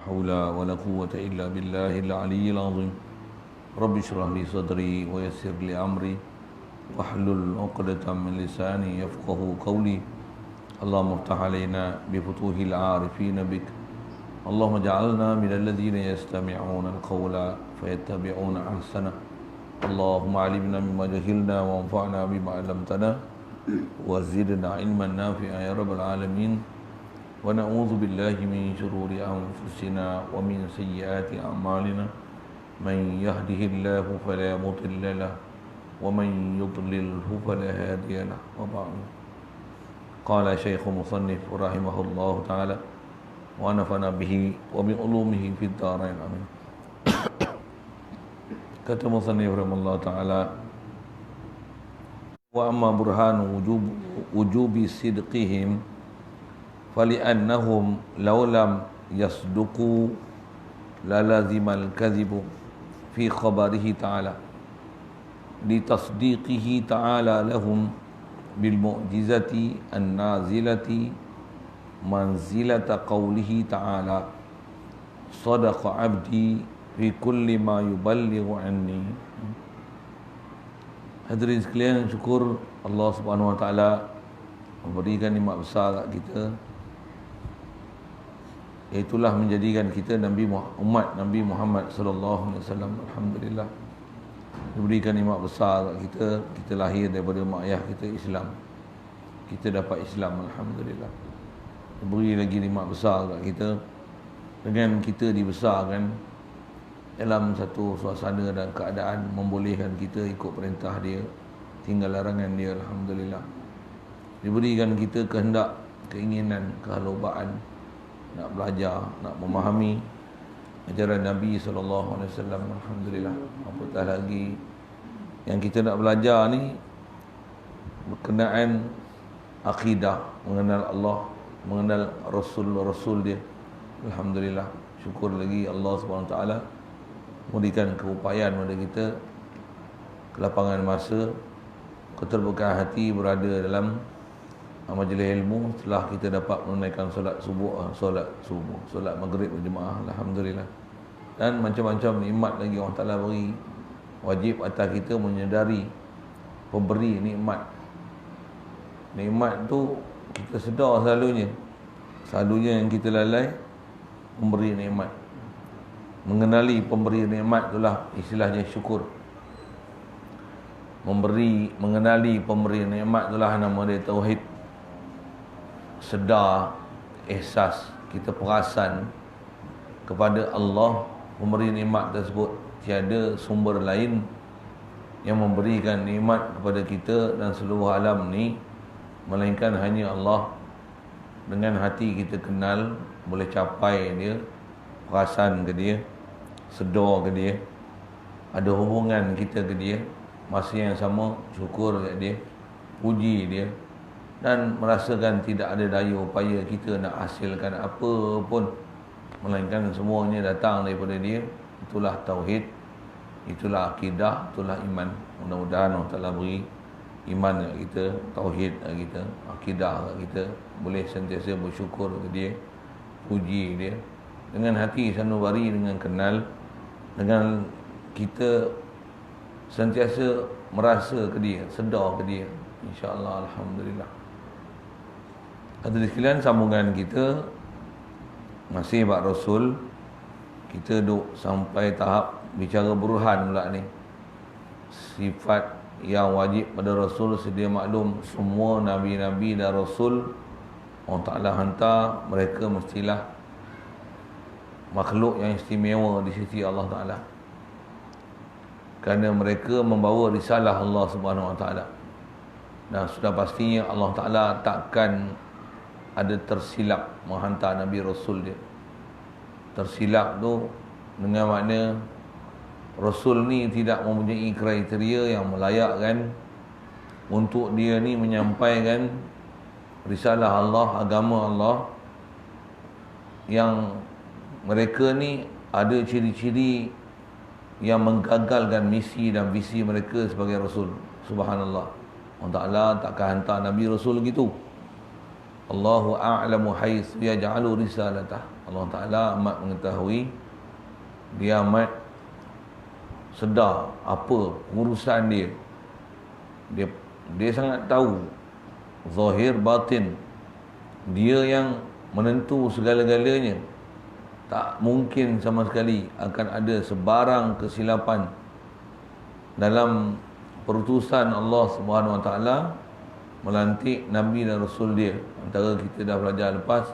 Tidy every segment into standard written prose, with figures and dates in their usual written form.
حول ولا قوة إلا بالله العلي العظيم. رب اشرح لي صدري ويسر لي أمري واحلل عقدة من لساني يفقه قولي. اللهم افتح علينا بفتوح العارفين بك. اللهم اجعلنا من الذين يستمعون القول فيتبعون أحسنه. اللهم علمنا مما جهلنا وانفعنا بما علمتنا وزدنا علما نافعا يا رب العالمين. ونعوذ بالله من شرور أنفسنا ومن سيئات أعمالنا. من يهده الله فلا مضل له ومن يضلله فلا هادي له. وبعد. قال شيخ مصنف رحمه الله تعالى ونفعنا به وبعلومه في الدارين آمين. Kata musannif rahimahullah ta'ala, wa amma burhanu wujubi sidqihim fali'annahum law lam yasduqu lalazimal kadhibu fi khabarihi ta'ala litasdiqihi ta'ala lahum bil mu'jizati an-nazilati manzilata qawlihi ta'ala sadaqa abdi fi kulli ma yuballighu anni. Hadirin sekalian, syukur Allah Subhanahu wa taala memberikan nikmat besar kat kita, iaitulah menjadikan kita umat Nabi Muhammad sallallahu alaihi wasallam. Alhamdulillah, diberikan nikmat besar kat kita. Kita lahir daripada mak ayah kita Islam, kita dapat Islam, alhamdulillah. Diberi lagi nikmat besar kat kita dengan kita dibesarkan dalam satu suasana dan keadaan membolehkan kita ikut perintah dia, tinggal larangan dia, alhamdulillah. Diberikan kita kehendak, keinginan, kehalubaan nak belajar, nak memahami ajaran Nabi sallallahu alaihi wasallam, alhamdulillah. Apatah lagi yang kita nak belajar ni berkenaan akidah, mengenal Allah, mengenal Rasul dia, alhamdulillah. Syukur lagi Allah Subhanahu wa taala memberikan keupayaan kepada kita, kelapangan masa, keterbukaan hati berada dalam majlis ilmu setelah kita dapat menunaikan solat maghrib berjemaah, alhamdulillah. Dan macam-macam nikmat lagi Allah Taala beri. Wajib atas kita menyedari pemberi nikmat. Nikmat tu kita sedar selalunya yang kita lalai memberi nikmat. Mengenali pemberi nikmat itulah istilahnya syukur. Mengenali pemberi nikmat itulah nama dia tauhid. Sedar, ihsas, kita perasan kepada Allah pemberi nikmat tersebut. Tiada sumber lain yang memberikan nikmat kepada kita dan seluruh alam ni melainkan hanya Allah. Dengan hati kita kenal, boleh capai dia, perasan ke dia, sedar ke dia, ada hubungan kita ke dia, masa yang sama syukur ke dia, puji dia, dan merasakan tidak ada daya upaya kita nak hasilkan apa pun, melainkan semuanya datang daripada dia. Itulah tauhid, itulah akidah, itulah iman. Mudah-mudahan Allah Ta'ala beri iman kat kita, tauhid kat kita, akidah kat kita, boleh sentiasa bersyukur ke dia, puji dia dengan hati sanubari, dengan kenal, dengan kita sentiasa merasa ke dia, sedar ke dia, insya-Allah, alhamdulillah. Hadirin sekalian, sambungan kita masih bab Rasul. Kita duk sampai tahap bicara burhan pula ni. Sifat yang wajib pada Rasul, sedia maklum semua nabi-nabi dan Rasul Allah Ta'ala hantar, mereka mestilah makhluk yang istimewa di sisi Allah Ta'ala, kerana mereka membawa risalah Allah Subhanahu Wa Ta'ala. Dan sudah pastinya Allah Ta'ala takkan ada tersilap menghantar Nabi Rasul dia. Tersilap tu dengan makna Rasul ni tidak mempunyai kriteria yang melayakkan untuk dia ni menyampaikan risalah Allah, agama Allah, yang mereka ni ada ciri-ciri yang menggagalkan misi dan visi mereka sebagai Rasul. Subhanallah, Allah Ta'ala takkan hantar Nabi Rasul gitu. Allahu a'lamu haitsu yaj'alu risalatah. Allah Ta'ala amat mengetahui, dia amat sedar apa urusan dia. Dia sangat tahu zahir batin. Dia yang menentu segala-galanya. Tak mungkin sama sekali akan ada sebarang kesilapan dalam perutusan Allah Subhanahu Wa Taala melantik Nabi dan Rasul dia. Antara kita dah belajar lepas,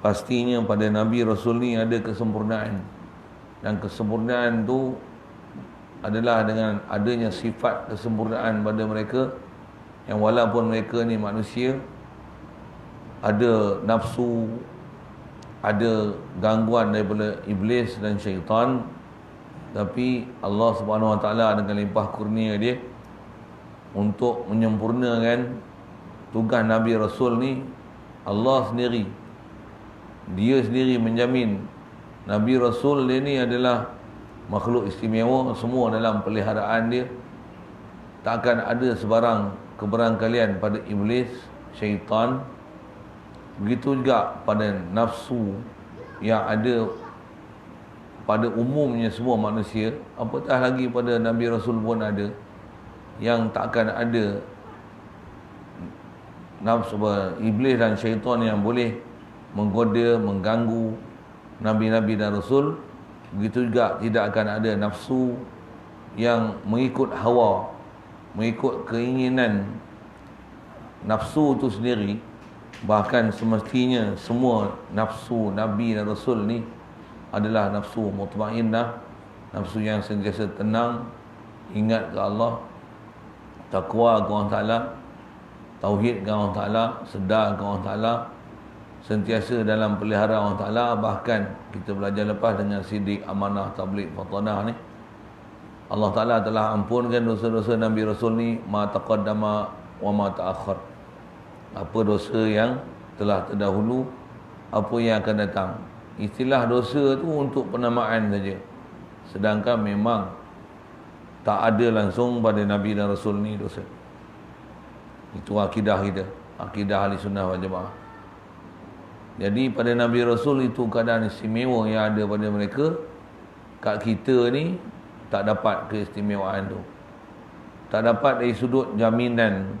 pastinya pada Nabi Rasul ni ada kesempurnaan. Dan kesempurnaan tu adalah dengan adanya sifat kesempurnaan pada mereka, yang walaupun mereka ni manusia, ada nafsu, ada gangguan daripada iblis dan syaitan, tapi Allah Subhanahu Wa Taala dengan limpah kurnia dia untuk menyempurnakan tugas Nabi Rasul ni, Allah sendiri, dia sendiri menjamin Nabi Rasul dia ni adalah makhluk istimewa, semua dalam peliharaan dia. Takkan ada sebarang keberangkalian pada iblis, syaitan. Begitu juga pada nafsu yang ada pada umumnya semua manusia, apatah lagi pada Nabi Rasul pun ada, yang takkan ada nafsu iblis dan syaitan yang boleh menggoda, mengganggu Nabi-Nabi dan Rasul. Begitu juga tidak akan ada nafsu yang mengikut hawa, mengikut keinginan nafsu itu sendiri. Bahkan semestinya semua nafsu Nabi dan Rasul ni adalah nafsu mutmainnah, nafsu yang sentiasa tenang, ingat ke Allah, takwa ke Allah Ta'ala, tauhid ke Allah Ta'ala, sedar ke Allah Ta'ala, sentiasa dalam peliharaan Allah Ta'ala. Bahkan kita belajar lepas dengan sidik, amanah, tabligh, fatanah ni, Allah Ta'ala telah ampunkan dosa-dosa Nabi Rasul ni, ma taqaddama wa ma ta'akhir. Apa dosa yang telah terdahulu, apa yang akan datang. Istilah dosa tu untuk penamaan saja, sedangkan memang tak ada langsung pada Nabi dan Rasul ni dosa. Itu akidah kita, akidah ahli sunnah wal jamaah. Jadi pada Nabi Rasul itu keadaan istimewa yang ada pada mereka. Kat kita ni tak dapat keistimewaan tu, tak dapat dari sudut jaminan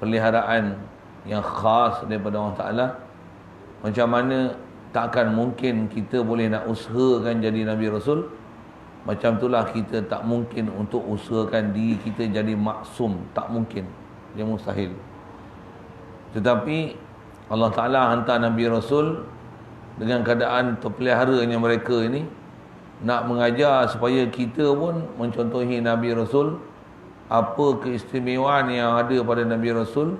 peliharaan yang khas daripada Allah Ta'ala. Macam mana takkan mungkin kita boleh nak usahakan jadi Nabi Rasul, macam itulah kita tak mungkin untuk usahakan diri kita jadi maksum. Tak mungkin, dia mustahil. Tetapi Allah Ta'ala hantar Nabi Rasul dengan keadaan terpeliharanya mereka ini, nak mengajar supaya kita pun mencontohi Nabi Rasul. Apa keistimewaan yang ada pada Nabi Rasul,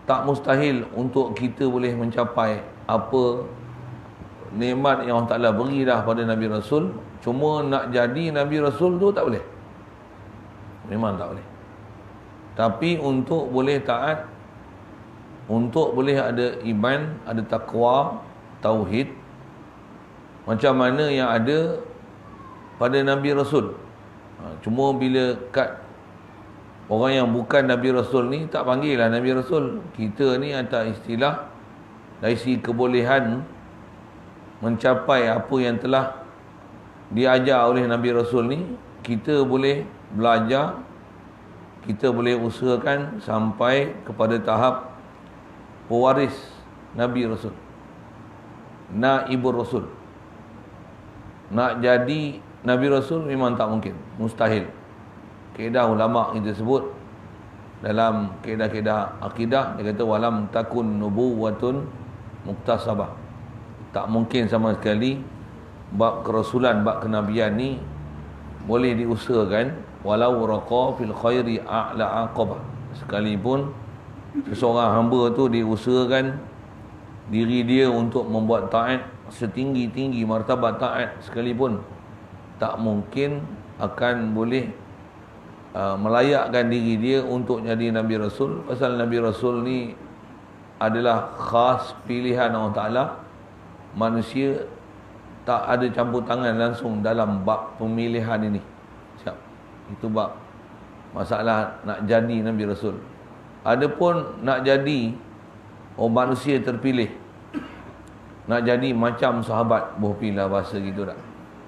tak mustahil untuk kita boleh mencapai apa nikmat yang Allah Ta'ala beri dah pada Nabi Rasul. Cuma nak jadi Nabi Rasul tu tak boleh, memang tak boleh. Tapi untuk boleh taat, untuk boleh ada iman, ada takwa, tauhid, macam mana yang ada pada Nabi Rasul. Cuma bila kat orang yang bukan Nabi Rasul ni, tak panggil lah Nabi Rasul. Kita ni ada istilah dari segi kebolehan mencapai apa yang telah diajar oleh Nabi Rasul ni, kita boleh belajar, kita boleh usahakan sampai kepada tahap pewaris Nabi Rasul, naibur Rasul. Nak jadi Nabi Rasul memang tak mungkin, mustahil. Kaedah ulama' kita sebut dalam kaedah-kaedah akidah, dia kata walam takun nubuwatun muktasabah. Tak mungkin sama sekali bab kerasulan, bab kenabian ni boleh diusahakan, walau raqa fil khairi a'la aqabah. Sekalipun seseorang hamba tu diusahakan diri dia untuk membuat taat setinggi-tinggi martabat taat sekalipun, tak mungkin akan boleh melayakkan diri dia untuk jadi Nabi Rasul. Pasal Nabi Rasul ni adalah khas pilihan Allah Ta'ala. Manusia tak ada campur tangan langsung dalam bab pemilihan ini. Siap. Itu bab masalah nak jadi Nabi Rasul. Adapun nak jadi manusia terpilih, Nak jadi macam sahabat, boh pilah bahasa gitu tak.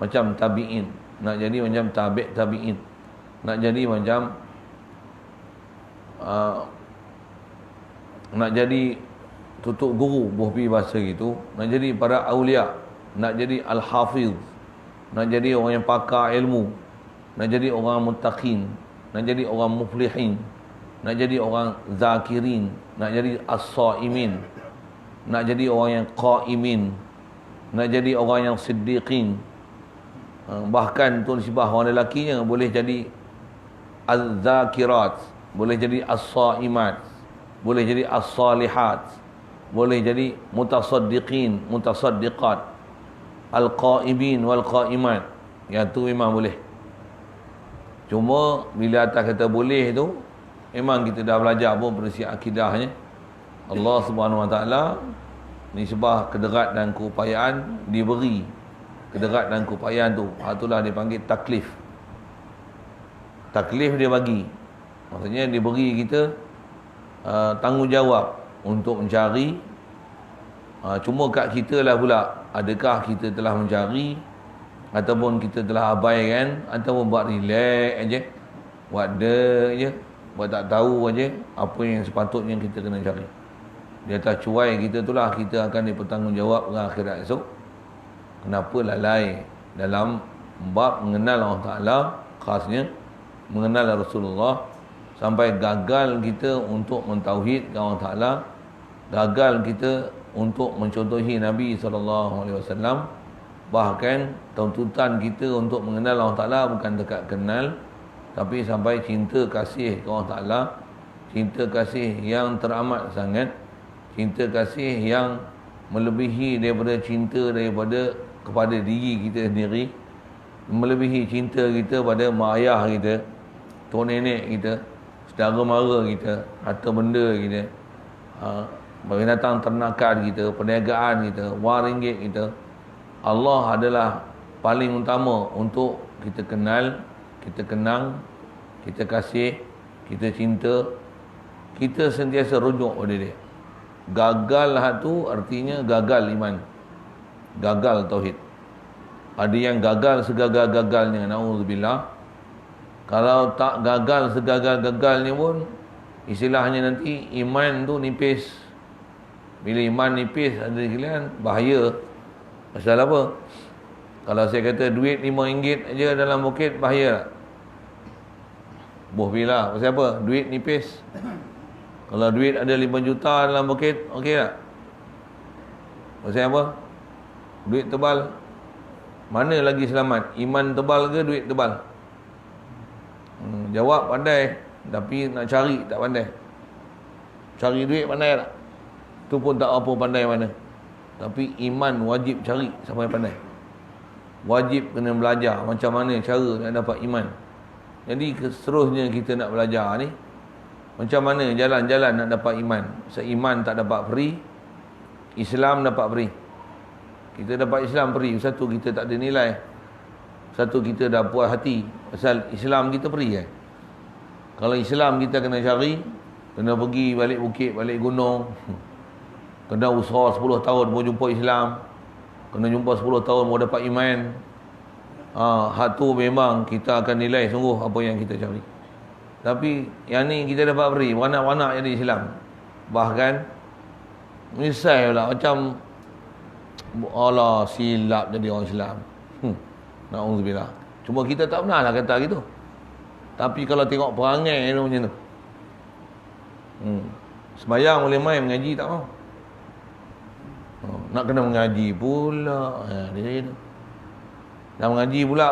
Macam tabi'in. Nak jadi macam tabi'in. Nak jadi macam nak jadi tutup guru, boh pi bahasa gitu. Nak jadi para awliya, nak jadi al-hafiz, nak jadi orang yang pakar ilmu, nak jadi orang muttaqin, nak jadi orang muflihin, nak jadi orang zakirin, nak jadi as-saimin, nak jadi orang yang qaimin, nak jadi orang yang siddiqin. Bahkan tu nisbah orang lelakinya boleh jadi az-zakirat, boleh jadi as-saimat, boleh jadi as-salihat, boleh jadi mutasaddiqin, mutasaddiqat, al-qaimin wal qaimat. Yang tu memang boleh. Cuma bila atas kata boleh tu, memang kita dah belajar pun prinsip akidahnya. Allah Subhanahu Wa Taala nisbah kederat dan keupayaan diberi. Kederat dan keupayaan tu, itulah dipanggil taklif. Taklif dia bagi. Maksudnya dia beri kita tanggungjawab untuk mencari. Cuma kat kita lah pula, adakah kita telah mencari ataupun kita telah abaikan, ataupun buat relax aja, buat je, buat tak tahu aja apa yang sepatutnya kita kena cari. Di atas cuai kita itulah kita akan dipertanggungjawab pada akhirat esok. Kenapa lalai dalam bab mengenal Allah Ta'ala, khasnya mengenal Rasulullah, sampai gagal kita untuk mentauhidkan Allah Ta'ala, gagal kita untuk mencontohi Nabi SAW. Bahkan tuntutan kita untuk mengenal Allah Ta'ala bukan dekat kenal, tapi sampai cinta kasih ke Allah Ta'ala, cinta kasih yang teramat sangat, cinta kasih yang melebihi daripada cinta daripada kepada diri kita sendiri, melebihi cinta kita pada mak ayah kita, tok nenek kita, saudara mara kita, harta benda kita, binatang ternakan kita, perniagaan kita, wang ringgit kita. Allah adalah paling utama untuk kita kenal, kita kenang, kita kasih, kita cinta, kita sentiasa rujuk pada dia. Gagal tu artinya gagal iman, gagal tauhid. Ada yang gagal segagal-gagalnya, na'udzubillah. Kalau tak gagal segagal-gagalnya pun, istilahnya nanti iman tu nipis. Bila iman nipis, ada sekalian bahaya. Pasal apa? Kalau saya kata duit RM5 aja dalam bukit, bahaya tak? Boh bila. Pasal apa? Duit nipis. Kalau duit ada 5 juta dalam bukit, okey tak? Pasal apa? Duit tebal. Mana lagi selamat? Iman tebal ke duit tebal? Jawab pandai, tapi nak cari tak pandai. Cari duit pandai tak? Tu pun tak apa pandai mana. Tapi iman wajib cari sampai pandai. Wajib kena belajar macam mana cara nak dapat iman. Jadi seterusnya kita nak belajar ni, macam mana jalan-jalan nak dapat iman. Seiman tak dapat free, Islam dapat free. Kita dapat Islam free, satu kita tak ada nilai, satu kita dah puas hati pasal Islam kita free kan. Kalau Islam kita kena cari, kena pergi balik bukit, balik gunung, kena usaha 10 tahun baru jumpa Islam, kena jumpa 10 tahun baru dapat iman. Hak tu memang kita akan nilai sungguh apa yang kita cari. Tapi yang ni kita dapat beri, wanak-wanak jadi Islam. Bahkan misal pula macam Allah silap jadi orang Islam. Na'udzubillah. Cuma kita tak pernah lah kata gitu. Tapi kalau tengok perangai tu macam tu. Sembayang boleh main, mengaji tak mau. Nak kena mengaji pula. Dia tu. Dah mengaji pula.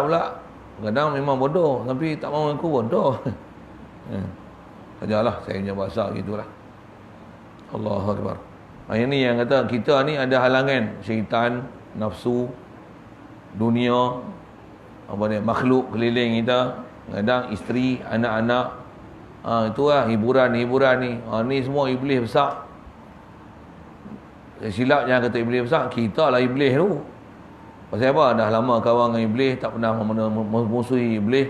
Kadang memang bodoh, tapi tak mau aku bodoh. Sajalah saya punya bahasa gitulah. Allahu Akbar. Ini yang kata kita ni ada halangan syaitan, nafsu, dunia, apa dia, makhluk keliling kita, kadang isteri, anak-anak. Itulah hiburan ni. Ni semua iblis besar. Silap jangan kata iblis besar, kita lah iblis tu. Pasal apa? Dah lama kawan dengan iblis, tak pernah memusuhi iblis,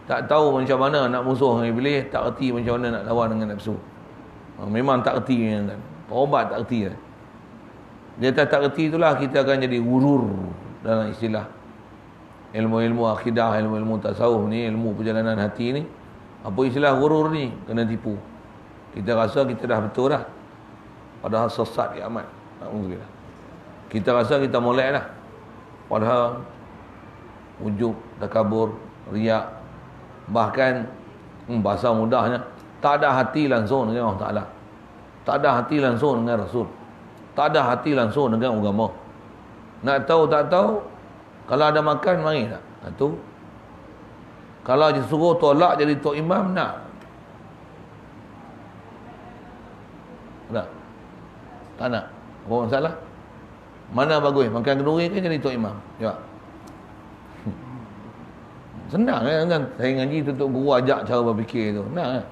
tak tahu macam mana nak musuh dengan iblis, tak erti macam mana nak lawan dengan nafsu. Memang tak erti kan. Perobat tak erti kan. Di atas tak reti itulah kita akan jadi gurur dalam istilah ilmu-ilmu akidah, ilmu-ilmu tasawuf ni, ilmu perjalanan hati ni. Apa istilah gurur ni? Kena tipu. Kita rasa kita dah betul dah, padahal sesat kiamat. Alhamdulillah. Kita rasa kita molek dah, padahal ujub, takabur, riak, bahkan bahasa mudahnya tak ada hati langsung dengan Allah Ta'ala, tak ada hati langsung dengan Rasul, tak ada hati langsung dengan agama. Nak tahu tak tahu, kalau ada makan mari tak? Tu. Kalau disuruh tolak jadi tok imam nak? Tak? Tak nak? Apa masalah? Mana bagus? Makan kenduri ke jadi tok imam? Ya. Senang kan? Saya ngaji tutup guru ajak cara berfikir tu. Senang kan?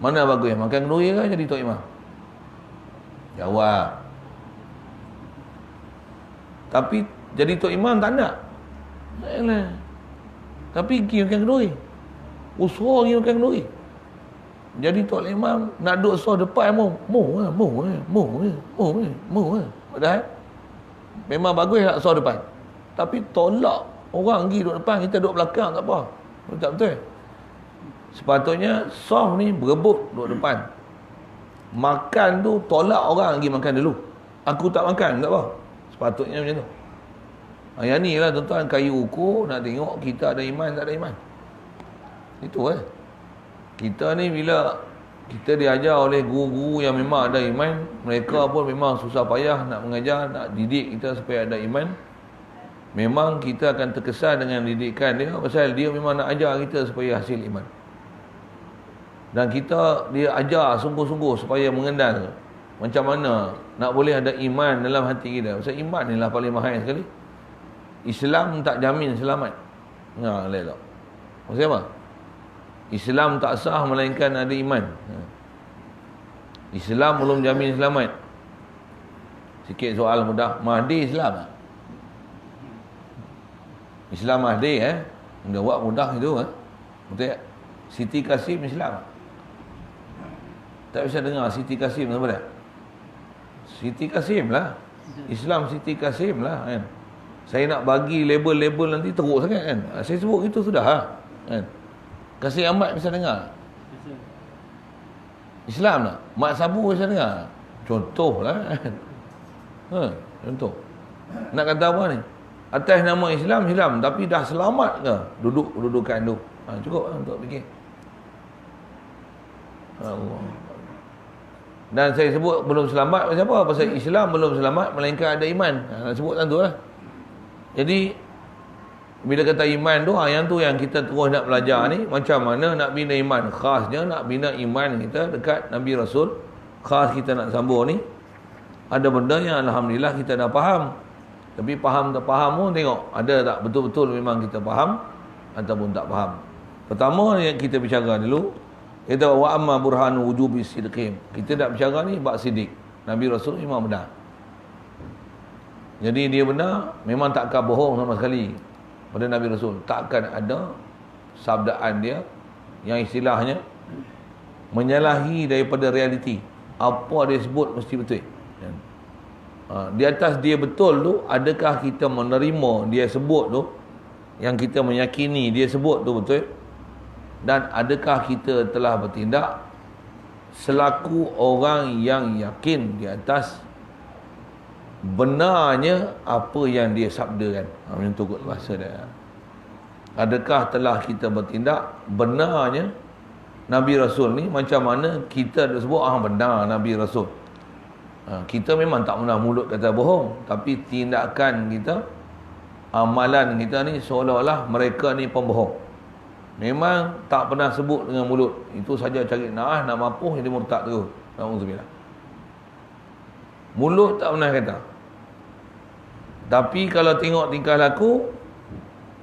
Mana bagus? Makan kenduri ke jadi tok imam? Jawab. Tapi jadi tok imam tak nak. Yalah. Tapi pergi makan kenduri. Usaha pergi makan kenduri. Jadi tok imam nak duduk sah depan mu. Padahal memang bagus nak sah depan. Tapi tolak orang pergi duduk depan, kita duduk belakang tak apa. Tak betul. Sepatutnya sah ni berebut duduk depan. Makan tu tolak orang pergi makan dulu. Aku tak makan, tak apa. Sepatutnya macam tu. Yang ni lah tuan-tuan, kayu ukur nak tengok kita ada iman tak ada iman. Itu kita ni bila kita diajar oleh guru-guru yang memang ada iman, mereka pun memang susah payah nak mengajar, nak didik kita supaya ada iman. Memang kita akan terkesan dengan didikan dia, pasal dia memang nak ajar kita supaya hasil iman. Dan dia ajar sungguh-sungguh supaya mengenal macam mana nak boleh ada iman dalam hati kita. Pasal iman ni lah paling mahal sekali. Islam tak jamin selamat. Lelok. Maksud apa? Islam tak sah melainkan ada iman. Islam belum jamin selamat. Sikit soal mudah. Mahdi Islam tak? Islam Mahdi dia buat mudah itu betul tak? Siti Kasim Islam tak bisa dengar Siti Kasim apa tak? Siti Kasim lah. Islam Siti Kasim lah kan. Saya nak bagi label-label nanti teruk sangat kan. Saya sebut itu sudah kan. Kasih Ahmad bisa dengar. Islam tak? Mak Sabu bisa dengar. Contoh lah kan. Contoh. Nak kata apa ni? Atas nama Islam, tapi dah selamat ke dudukan tu? Cukup lah untuk fikir. Allah. Dan saya sebut belum selamat pasal apa? Pasal Islam belum selamat melainkan ada iman. Nak sebut tentu lah. Jadi bila kata iman tu, yang tu yang kita terus nak belajar ni, macam mana nak bina iman. Khasnya nak bina iman kita dekat Nabi Rasul. Khas kita nak sambung ni, ada benda yang alhamdulillah kita dah faham. Tapi faham tak faham pun tengok, ada tak betul-betul memang kita faham ataupun tak faham. Pertama yang kita bicara dulu, kita wa amma burhanu wujubi sidqim. Kita nak bicara ni bab sidik. Nabi Rasul memang benar. Jadi dia benar, memang takkan bohong sama sekali pada Nabi Rasul. Takkan ada sabdaan dia yang istilahnya menyalahi daripada realiti. Apa dia sebut mesti betul. Di atas dia betul tu, adakah kita menerima dia sebut tu, yang kita meyakini dia sebut tu betul, dan adakah kita telah bertindak selaku orang yang yakin di atas benarnya apa yang dia sabdakan. Macam tu kot bahasa dia. Adakah telah kita bertindak benarnya Nabi Rasul ni, macam mana kita sebut benar Nabi Rasul. Kita memang tak pernah mulut kata bohong, tapi tindakan kita, amalan kita ni seolah-olah mereka ni pembohong. Memang tak pernah sebut dengan mulut. Itu saja cari nak mampu jadi murtad terus. Alhamdulillah. Mulut tak pernah kata. Tapi kalau tengok tingkah laku,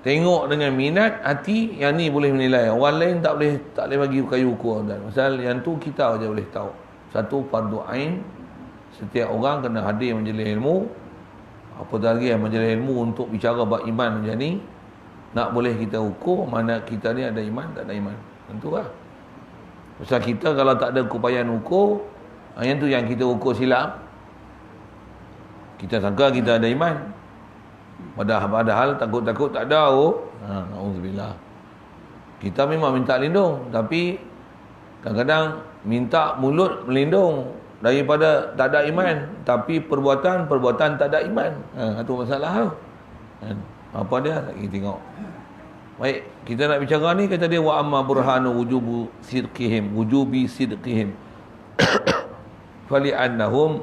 tengok dengan minat hati, yang ni boleh menilai. Orang lain tak boleh bagi kayu ukur. Dan pasal yang tu kita saja boleh tahu. Satu, fardu ain. Setiap orang kena hadir majlis ilmu. Apa lagi majlis ilmu untuk bicara bab iman macam ni. Nak boleh kita ukur mana kita ni ada iman tak ada iman. Tentu lah. Pasal kita kalau tak ada keupayaan ukur, yang tu yang kita ukur silap. Kita sangka kita ada iman. Padahal takut-takut tak ada. Na'udzubillah. Kita memang minta lindung, tapi kadang-kadang minta mulut melindung daripada tak ada iman, tapi perbuatan tak ada iman. Itu masalah tu. Apa dia? Kita tengok. Baik, kita nak bicara ni, kata dia wa amma burhanu wujubi sidqihim fali annahum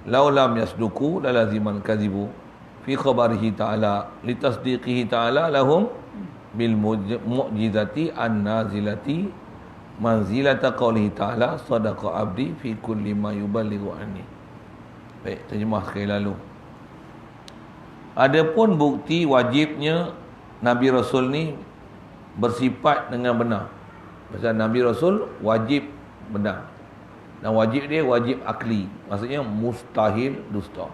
law lam yasduku lalaziman kadhibu fi khabarihi ta'ala litasdiqihi ta'ala lahum bil mu'jizati an-nazilati manzilata qawlihi ta'ala sadaqa abdi fi kulli ma yuballighu anni. Baik, terjemah sekali lalu. Adapun bukti wajibnya Nabi Rasul ni bersifat dengan benar. Pasal Nabi Rasul wajib benar. Dan wajib dia wajib akli. Maksudnya mustahil dusta.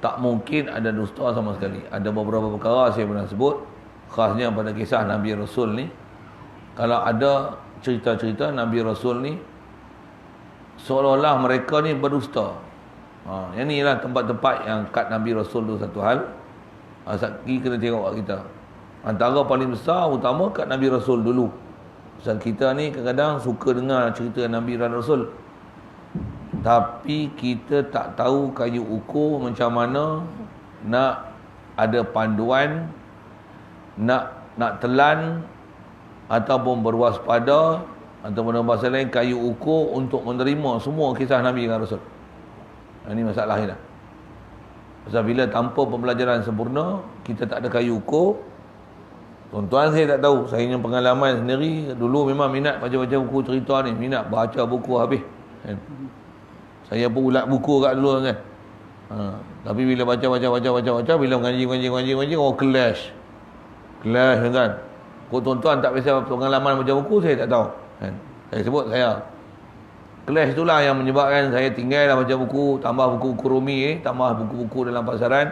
Tak mungkin ada dusta sama sekali. Ada beberapa perkara saya pernah sebut, khasnya pada kisah Nabi Rasul ni. Kalau ada cerita-cerita Nabi Rasul ni, seolah-olah mereka ni berdusta. Yang ni lah tempat-tempat yang kat Nabi Rasul tu satu hal. Saksi kena tengok kat kita. Antara paling besar utama kat Nabi Rasul dulu. Pasal kita ni kadang-kadang suka dengar cerita Nabi dan Rasul, tapi kita tak tahu kayu ukur macam mana nak ada panduan, nak telan ataupun berwaspada, ataupun dalam bahasa lain kayu ukur untuk menerima semua kisah Nabi dan Rasul. Ini masalah ni dah. Pasal bila tanpa pembelajaran sempurna, kita tak ada kayu ukur. Tuan-tuan saya tak tahu, saya punya pengalaman sendiri, dulu memang minat baca-baca buku cerita ni, minat baca buku habis. Saya pun ulat buku kat dulu kan. Tapi bila baca, bila mengaji, oh clash kan. Kau tuan-tuan tak biasa pengalaman baca buku, saya tak tahu. Saya sebut saya. Clash itulah yang menyebabkan saya tinggal dah baca buku, tambah buku-buku Rumi tambah buku-buku dalam pasaran,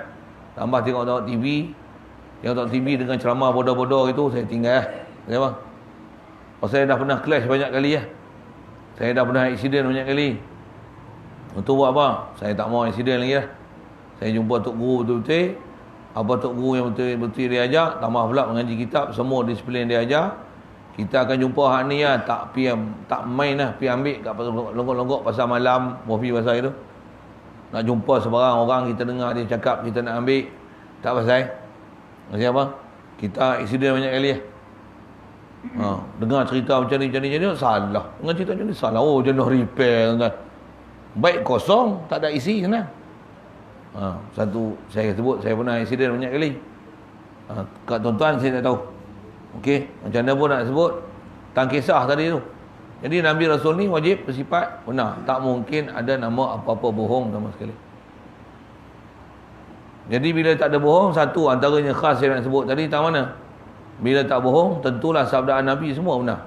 tambah tengok-tengok TV. Tengok TV dengan ceramah bodoh-bodoh itu, saya tinggal. Kenapa? Saya dah pernah clash banyak kali Saya dah pernah accident banyak kali. Untuk buat apa? Saya tak mau accident lagi Saya jumpa Tok Guru betul-betul. Apa Tok Guru yang betul-betul dia ajar, tambah pula mengaji kitab, semua disiplin dia ajar. Kita akan jumpa hak ni tak main pi ambil kat longgok-longgok pasal malam, mofi pasal itu. Nak jumpa sebarang orang, kita dengar dia cakap, kita nak ambil, tak pasal. Maksudnya apa? Kita accident banyak kali dengar cerita macam ni, salah. Dengar cerita macam ni, salah. Oh, jenuh repair kan. Baik kosong, tak ada isi sana. Satu, saya sebut, saya pernah accident banyak kali. Kat tuan-tuan, saya tak tahu. Okey, macam mana pun nak sebut tentang kisah tadi tu. Jadi Nabi Rasul ni wajib bersifat benar. Tak mungkin ada nama apa-apa bohong sama sekali. Jadi bila tak ada bohong, satu antaranya khas saya nak sebut tadi, tak mana? Bila tak bohong, tentulah sabdaan Nabi semua benar.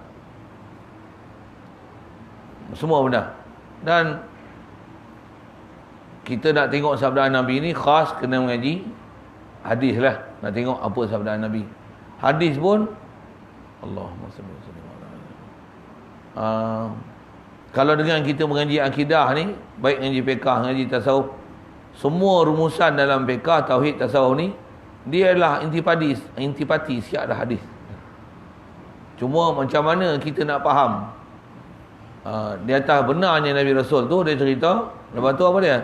Semua benar. Dan kita nak tengok sabdaan Nabi ni khas kena mengaji hadis lah. Nak tengok apa sabdaan Nabi. Hadis pun Allahumma salli wa sallim ala. Kalau dengan kita mengaji akidah ni, baik mengaji fiqh, mengaji tasawuf, semua rumusan dalam fiqh, tauhid, tasawuf ni, dia adalah intipati siap dah hadis. Cuma macam mana kita nak faham di atas benarnya Nabi Rasul tu, dia cerita. Lepas tu apa dia?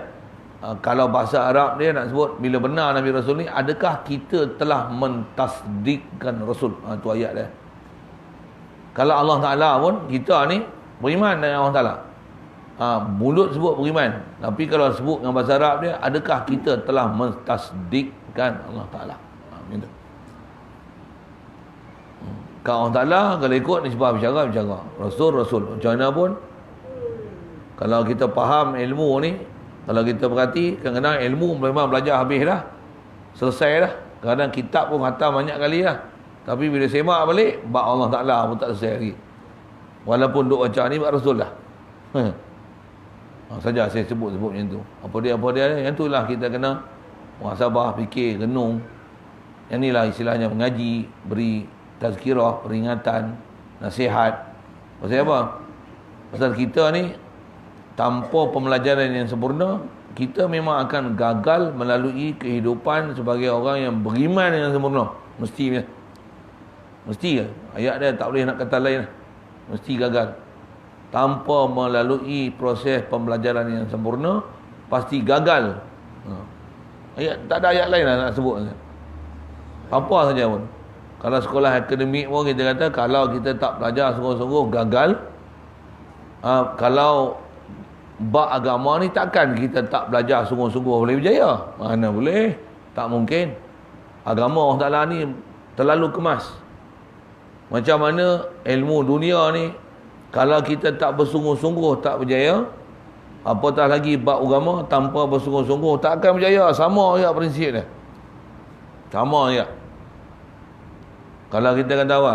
Kalau bahasa Arab dia nak sebut, bila benar Nabi Rasul ni, adakah kita telah mentasdikkan Rasul? Tu ayat dia. Kalau Allah Ta'ala pun, kita ni beriman dengan Allah Ta'ala. Mulut sebut beriman. Tapi kalau sebut dengan bahasa Arab dia, adakah kita telah mentasdikkan Allah Ta'ala? Gitu. Kalau Allah Ta'ala, kalau ikut nisbah bicara. Rasul. Macam mana pun, kalau kita faham ilmu ni, kalau kita perhati, kadang-kadang ilmu memang belajar habis dah. Selesai dah. Kadang-kadang kitab pun khatam banyak kali dah. Tapi bila semak balik, bak Allah Ta'ala pun tak selesai lagi. Walaupun duk baca ni, bak Rasul lah. Saja saya sebut macam tu. Apa dia. Yang tu lah kita kena muhasabah, fikir, renung. Yang ni lah istilahnya mengaji, beri tazkirah, peringatan, nasihat. Pasal apa? Pasal kita ni, tanpa pembelajaran yang sempurna, kita memang akan gagal melalui kehidupan sebagai orang yang beriman dengan sempurna. Mesti ke? Ayat dia tak boleh nak kata lain. Mesti gagal. Tanpa melalui proses pembelajaran yang sempurna, pasti gagal. Ayat, tak ada ayat lain lah nak sebut. Apa saja pun. Kalau sekolah akademik pun kita kata, kalau kita tak belajar sungguh-sungguh, gagal. Kalau bab agama ni, takkan kita tak belajar sungguh-sungguh boleh berjaya? Mana boleh? Tak mungkin. Agama Allah Ta'ala ni terlalu kemas. Macam mana ilmu dunia ni, kalau kita tak bersungguh-sungguh tak berjaya, apatah lagi bab agama, tanpa bersungguh-sungguh tak akan berjaya. Sama je prinsip dia. Sama je. Kalau kita kata apa?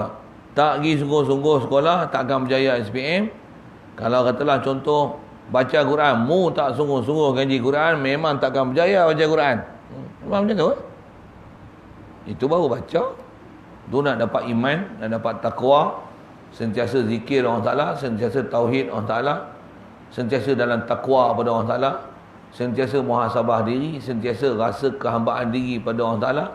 Tak pergi sungguh-sungguh sekolah, tak akan berjaya SPM. Kalau katalah contoh, baca Quran, mu tak sungguh-sungguh kaji Quran, memang tak akan berjaya baca Quran. Memang macam tu. Itu baru baca. Tu nak dapat iman, nak dapat takwa, sentiasa zikir Allah Ta'ala, sentiasa tauhid Allah Ta'ala, sentiasa dalam takwa pada Allah Ta'ala, sentiasa muhasabah diri, sentiasa rasa kehambaan diri pada Allah Ta'ala,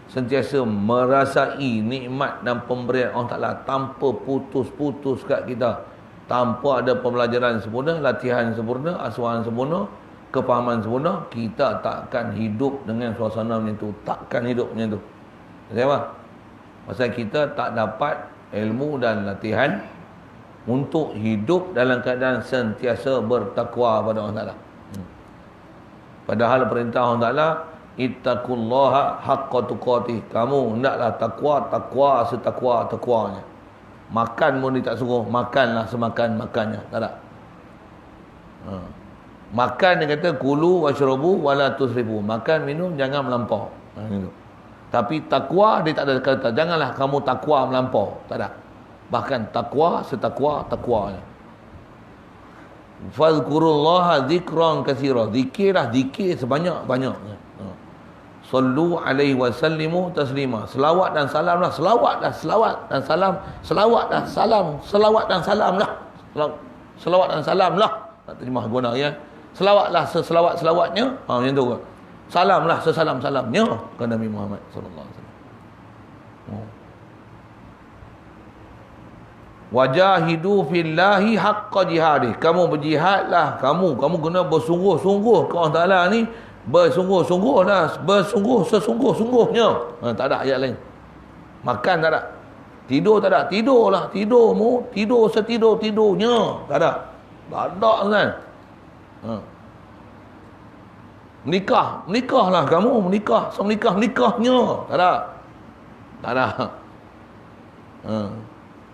sentiasa merasai nikmat dan pemberian Allah Ta'ala tanpa putus-putus kat kita, tanpa ada pembelajaran sempurna, latihan sempurna, asuhan sempurna, kefahaman sempurna, kita takkan hidup dengan suasana macam tu. Takkan hidup macam tu. Kenapa? Pasal kita tak dapat ilmu dan latihan untuk hidup dalam keadaan sentiasa bertakwa pada Allah Ta'ala. Padahal perintah Allah Ta'ala, ittaqullaha haqqa tuqatih. Kamu hendaklah takwa setakwa-takwanya. Makan pun dia tak suruh, makanlah semakan makannya. Tak ada. Makan dia kata kulu washrabu wala tusrifu. Makan minum jangan melampau. Gitu. Tapi takwa dia tak ada kata janganlah kamu takwa melampau. Tak ada. Bahkan takwa setakwa-takwanya. Fadhkurullaha dzikran katsira. Zikirlah zikir sebanyak-banyaknya. Sallu alaihi wasallimu taslima. Selawat dan salam lah. Selawat dan salam. Selawat dan salam lah. Tak terjemah guna ya. Selawatlah seselawat-selawatnya. Macam tu kan. Salamlah sesalam-salamnya ke Nabi Muhammad sallallahu alaihi wasallam. Wajahidu fillahi haqqa jihadih. Kamu berjihadlah, kamu kena bersungguh-sungguh ke Allah Taala ni, bersungguh-sungguhlah, sesungguh-sungguhnya. Tak ada ayat lain. Makan tak ada. Tidur tak ada. Tidurlah, tidurmu, tidur setidur-tidurnya. Tak ada. Tak ada kan. Menikahlah kamu, nikahnya. Tak ada.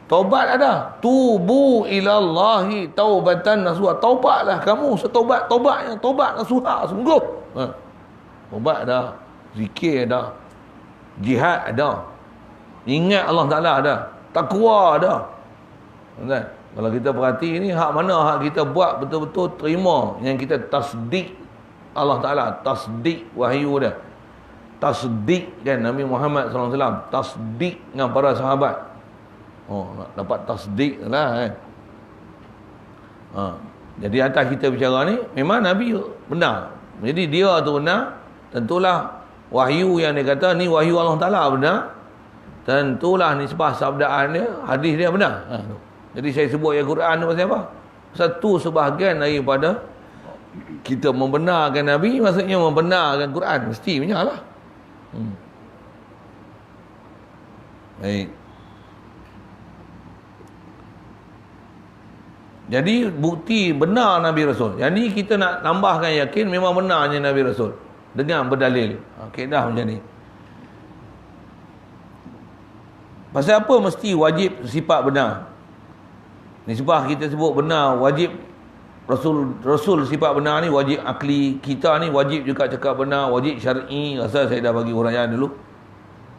Taubat ada. Tubu ilallahi taubatan nasuha. Taubatlah kamu setobat-tobatnya, taubat nasuha sungguh. Taubat ada, zikir ada, jihad ada, ingat Allah Taala ada, takwa ada. Kan? Kalau kita perhati ni, hak mana hak kita buat betul-betul terima, yang kita tasdik Allah Ta'ala, tasdik wahyu dia, tasdik kan Nabi Muhammad SAW, tasdik dengan para sahabat. Nak dapat tasdik lah kan. Jadi atas kita bicara ni, memang Nabi benar. Jadi dia tu benar, tentulah wahyu yang dia kata ni wahyu Allah Ta'ala benar, tentulah nisbah sabdaan dia, hadis dia benar. Jadi saya sebut ayat Quran tu pasal apa? Satu sebahagian daripada kita membenarkan Nabi, maksudnya membenarkan Quran. Mesti punya lah. Baik. Jadi bukti benar Nabi Rasul. Jadi kita nak tambahkan yakin memang benarnya Nabi Rasul dengan berdalil. Kaedah macam ni. Pasal apa mesti wajib sifat benar? Nisbah kita sebut benar, wajib Rasul sifat benar ni, wajib akli kita ni, wajib juga cakap benar, wajib syar'i. Rasa saya dah bagi huraian dulu.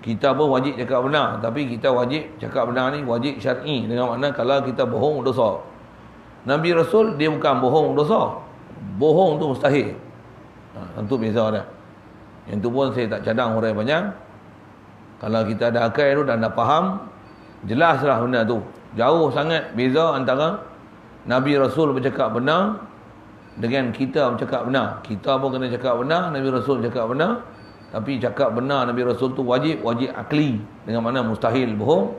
Kita pun wajib cakap benar, tapi kita wajib cakap benar ni wajib syar'i, dengan makna kalau kita bohong dosa. Nabi Rasul dia bukan bohong dosa. Bohong tu mustahil. Tentu beza dah. Yang tu pun saya tak cadang huraian panjang. Kalau kita ada akal tu dan dah faham, jelaslah benda tu. Jauh sangat beza antara Nabi Rasul bercakap benar dengan kita bercakap benar. Kita pun kena cakap benar, Nabi Rasul cakap benar. Tapi cakap benar Nabi Rasul tu wajib akli, dengan mana mustahil bohong.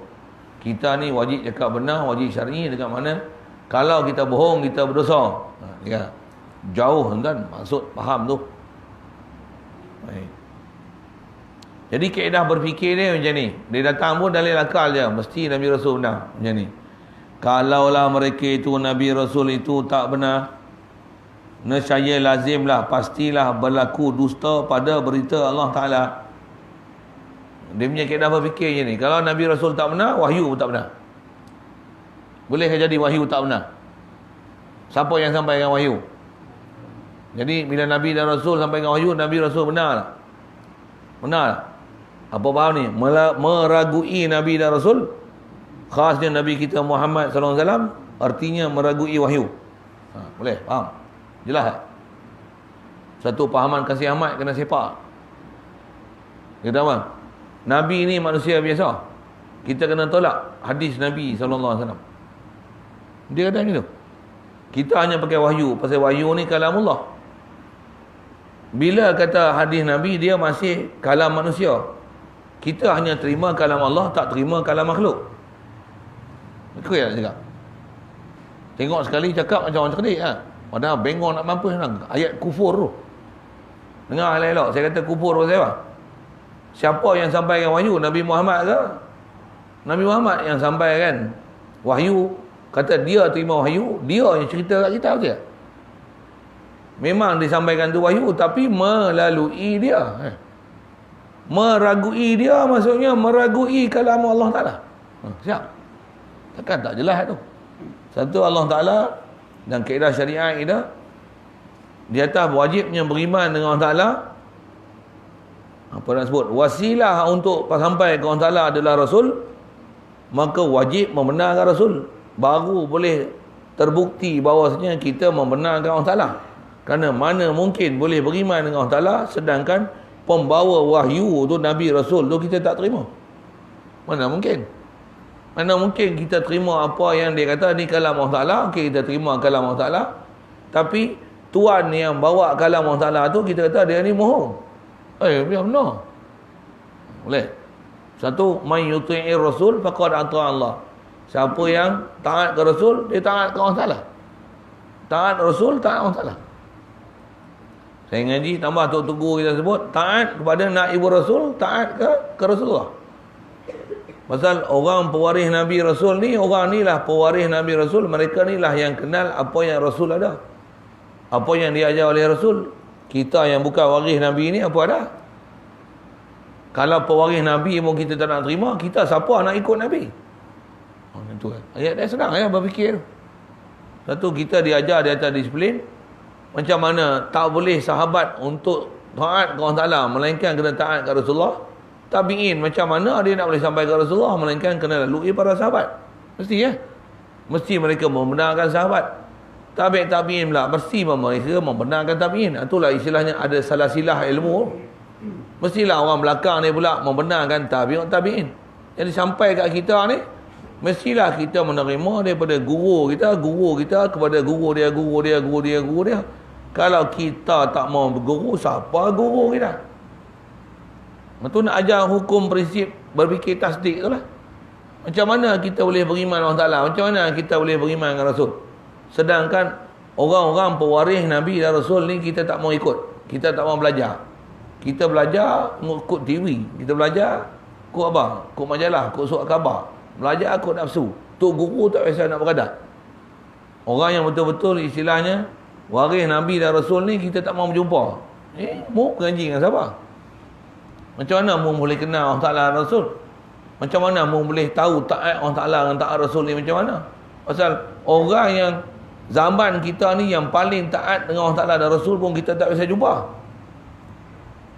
Kita ni wajib cakap benar, wajib syar'i, dengan mana kalau kita bohong kita berdosa. Ya. Jauh kan maksud faham tu. Baik. Jadi kaedah berfikir dia macam ni. Dia datang pun dalil akal je, mesti Nabi Rasul benar macam ni. Kalaulah mereka itu Nabi Rasul itu tak benar, nescaya lazimlah, pastilah berlaku dusta pada berita Allah Ta'ala. Dia punya kaedah berfikir je ni. Kalau Nabi Rasul tak benar, wahyu pun tak benar. Bolehkah jadi wahyu tak benar? Siapa yang sampaikan wahyu? Jadi bila Nabi dan Rasul sampaikan wahyu, Nabi Rasul benar tak? Benar tak? Apa faham ni? Meragui Nabi dan Rasul, khasnya Nabi kita Muhammad SAW, artinya meragui wahyu. Boleh? Faham? Jelas tak? Satu pahaman kasih Ahmad kena sepak. Kata apa? Nabi ni manusia biasa. Kita kena tolak hadis Nabi SAW. Dia kata gitu. Kita hanya pakai wahyu. Pasal wahyu ni kalamullah. Bila kata hadis Nabi, dia masih kalam manusia. Kita hanya terima kalam Allah, tak terima kalam makhluk. Betul tak cakap? Tengok sekali cakap macam orang cerdik lah. Padahal bengong nak mampus lah. Ayat kufur tu. Dengar elok-elok. Saya kata kufur pasal apa? Siapa yang sampaikan wahyu? Nabi Muhammad ke? Nabi Muhammad yang sampaikan wahyu. Kata dia terima wahyu, dia yang cerita kat kita betul tak? Memang disampaikan tu wahyu, tapi melalui dia. Meragui dia maksudnya meragui kalam Allah Ta'ala. Siap? Takkan tak jelas tu. Satu, Allah Ta'ala dan kaedah syariat kita di atas wajibnya beriman dengan Allah Ta'ala. Apa nak sebut? Wasilah untuk sampai ke Allah Ta'ala adalah Rasul. Maka wajib membenarkan Rasul. Baru boleh terbukti bahawasanya kita membenarkan Allah Ta'ala. Kerana mana mungkin boleh beriman dengan Allah Ta'ala sedangkan pembawa wahyu tu Nabi Rasul tu kita tak terima. Mana mungkin? Mana mungkin kita terima apa yang dia kata ni kalam Allah Ta'ala. Okey, kita terima kalam Allah Ta'ala. Tapi Tuan yang bawa kalam Allah Ta'ala tu kita kata dia ni bohong. Biar benar. Boleh. Satu, man yuti'ir Rasul faqad ata'a Allah. Siapa yang taat ke Rasul, dia taat ke Allah Ta'ala. Taat Rasul, taat Allah Ta'ala. Saya ngaji tambah Tok Tugu kita sebut, taat kepada naibu Rasul, taat ke Rasulullah. Pasal orang pewaris Nabi Rasul ni, orang ni lah pewaris Nabi Rasul, mereka ni lah yang kenal apa yang Rasul ada. Apa yang diajar oleh Rasul. Kita yang bukan waris Nabi ni apa ada? Kalau pewaris Nabi pun kita tak nak terima, kita siapa nak ikut Nabi? Itu kan. Ayat dia senang ya berfikir. Satu, kita diajar di atas disiplin. Macam mana tak boleh sahabat untuk taat ke Allah Ta'ala, melainkan kena taat ke Rasulullah. Tabi'in macam mana dia nak boleh sampai ke Rasulullah, melainkan kena lalui para sahabat. Mesti ya. Mesti mereka membenarkan sahabat. Tabi'in pula mesti mereka membenarkan tabi'in. Itulah istilahnya ada salah silah ilmu. Mestilah orang belakang ni pula membenarkan tabi'in. Jadi sampai kat kita ni, mestilah kita menerima daripada guru kita kepada guru dia. Kalau kita tak mau berguru, siapa guru kita? Itu nak ajar hukum prinsip berfikir tasdik tu lah. Macam mana kita boleh beriman Allah Ta'ala? Macam mana kita boleh beriman dengan Rasul? Sedangkan orang-orang pewaris Nabi dan Rasul ni kita tak mau ikut. Kita tak mau belajar. Kita belajar ikut TV. Kita belajar ikut apa? Ikut majalah, ikut surat khabar. Belajar ikut nafsu. Tok guru tak biasa nak beradat. Orang yang betul-betul istilahnya waris Nabi dan Rasul ni kita tak mau berjumpa. Mau mengaji dengan siapa? Macam mana mu boleh kenal Allah Ta'ala dan Rasul? Macam mana mu boleh tahu taat Allah Ta'ala dan taat Rasul ni macam mana? Pasal orang yang zaman kita ni yang paling taat dengan Allah Ta'ala dan Rasul pun kita tak bisa jumpa.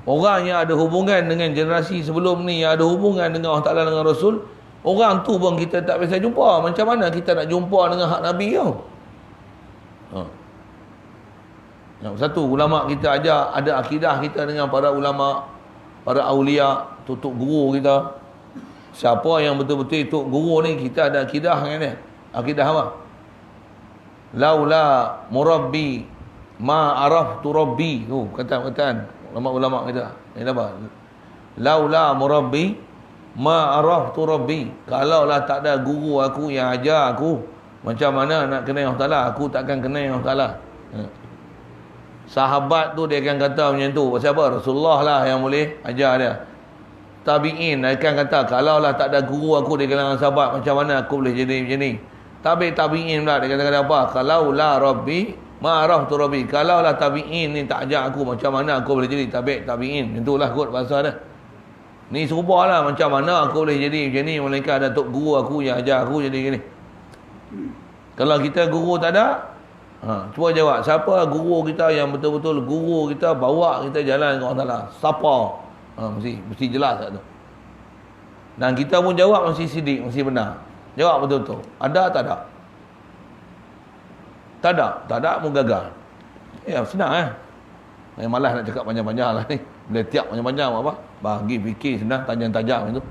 Orang yang ada hubungan dengan generasi sebelum ni, yang ada hubungan dengan Allah Ta'ala dengan Rasul, orang tu pun kita tak bisa jumpa. Macam mana kita nak jumpa dengan hak Nabi tu? Yang satu, ulama kita ajar ada akidah kita dengan para ulama, para awliya, tok guru kita. Siapa yang betul-betul tok guru ni, kita ada akidah dengan dia. Akidah apa? Laula murabbi ma araftu rabbi. Tu kata-kataan ulama-ulama kita. Ini apa? Laula murabbi ma araftu rabbi. Kalaulah tak ada guru aku yang ajar aku macam mana nak kenal Allah Taala, aku takkan kenal Allah Taala. Sahabat tu dia akan kata macam tu. Pasal apa? Rasulullah lah yang boleh ajar dia. Tabi'in akan kata, kalaulah tak ada guru aku di kalangan sahabat, macam mana aku boleh jadi macam ni. Tabi'in pula dia kata apa? Kalaulah Rabbi ma'araftu Rabbi. Kalaulah tabi'in ni tak ajar aku, macam mana aku boleh jadi tabi'in. Itulah kot bahasa dia. Ni serupa lah, macam mana aku boleh jadi macam ni, melainkan ada tok guru aku yang ajar aku jadi gini. Kalau kita guru tak ada, cuba jawab, siapa guru kita yang betul-betul guru kita bawa kita jalan ke Allah Taala? Siapa? Mesti jelas tak tu. Dan kita pun jawab mesti sidik, mesti benar. Jawab betul-betul. Ada tak ada? Tak ada. Tak ada pun gagal. Ya, senang Saya malas nak cakap panjang-panjang lah ni. Boleh tiap panjang-panjang apa? Bagi fikir senang, tajam-tajam itu.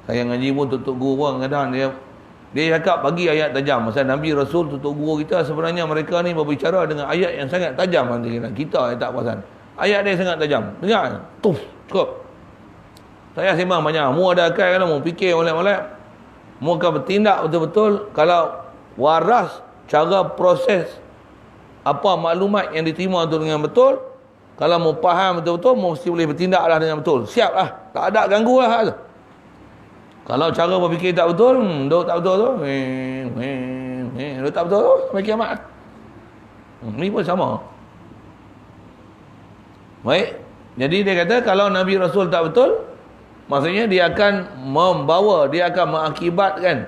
Saya ngaji pun tutup guru pun kadang dia cakap bagi ayat tajam. Masa Nabi Rasul tutup guru kita, sebenarnya mereka ni berbicara dengan ayat yang sangat tajam. Kita yang tak perasan. Ayat dia sangat tajam. Dengar? Tuh, cukup. Saya sembang banyak. Mu ada akal kan? Mu fikir molek-molek. Mu akan bertindak betul-betul. Kalau waras cara proses apa maklumat yang diterima tu dengan betul. Kalau mu faham betul-betul, mu mesti boleh bertindaklah dengan betul. Siap lah. Tak ada ganggu lah tu. Kalau cara berfikir tak betul, duk tak betul tu. Duk tak betul tu, sampai kiamat. Ni pun sama. Baik. Jadi dia kata kalau Nabi Rasul tak betul, maksudnya dia akan membawa, dia akan mengakibatkan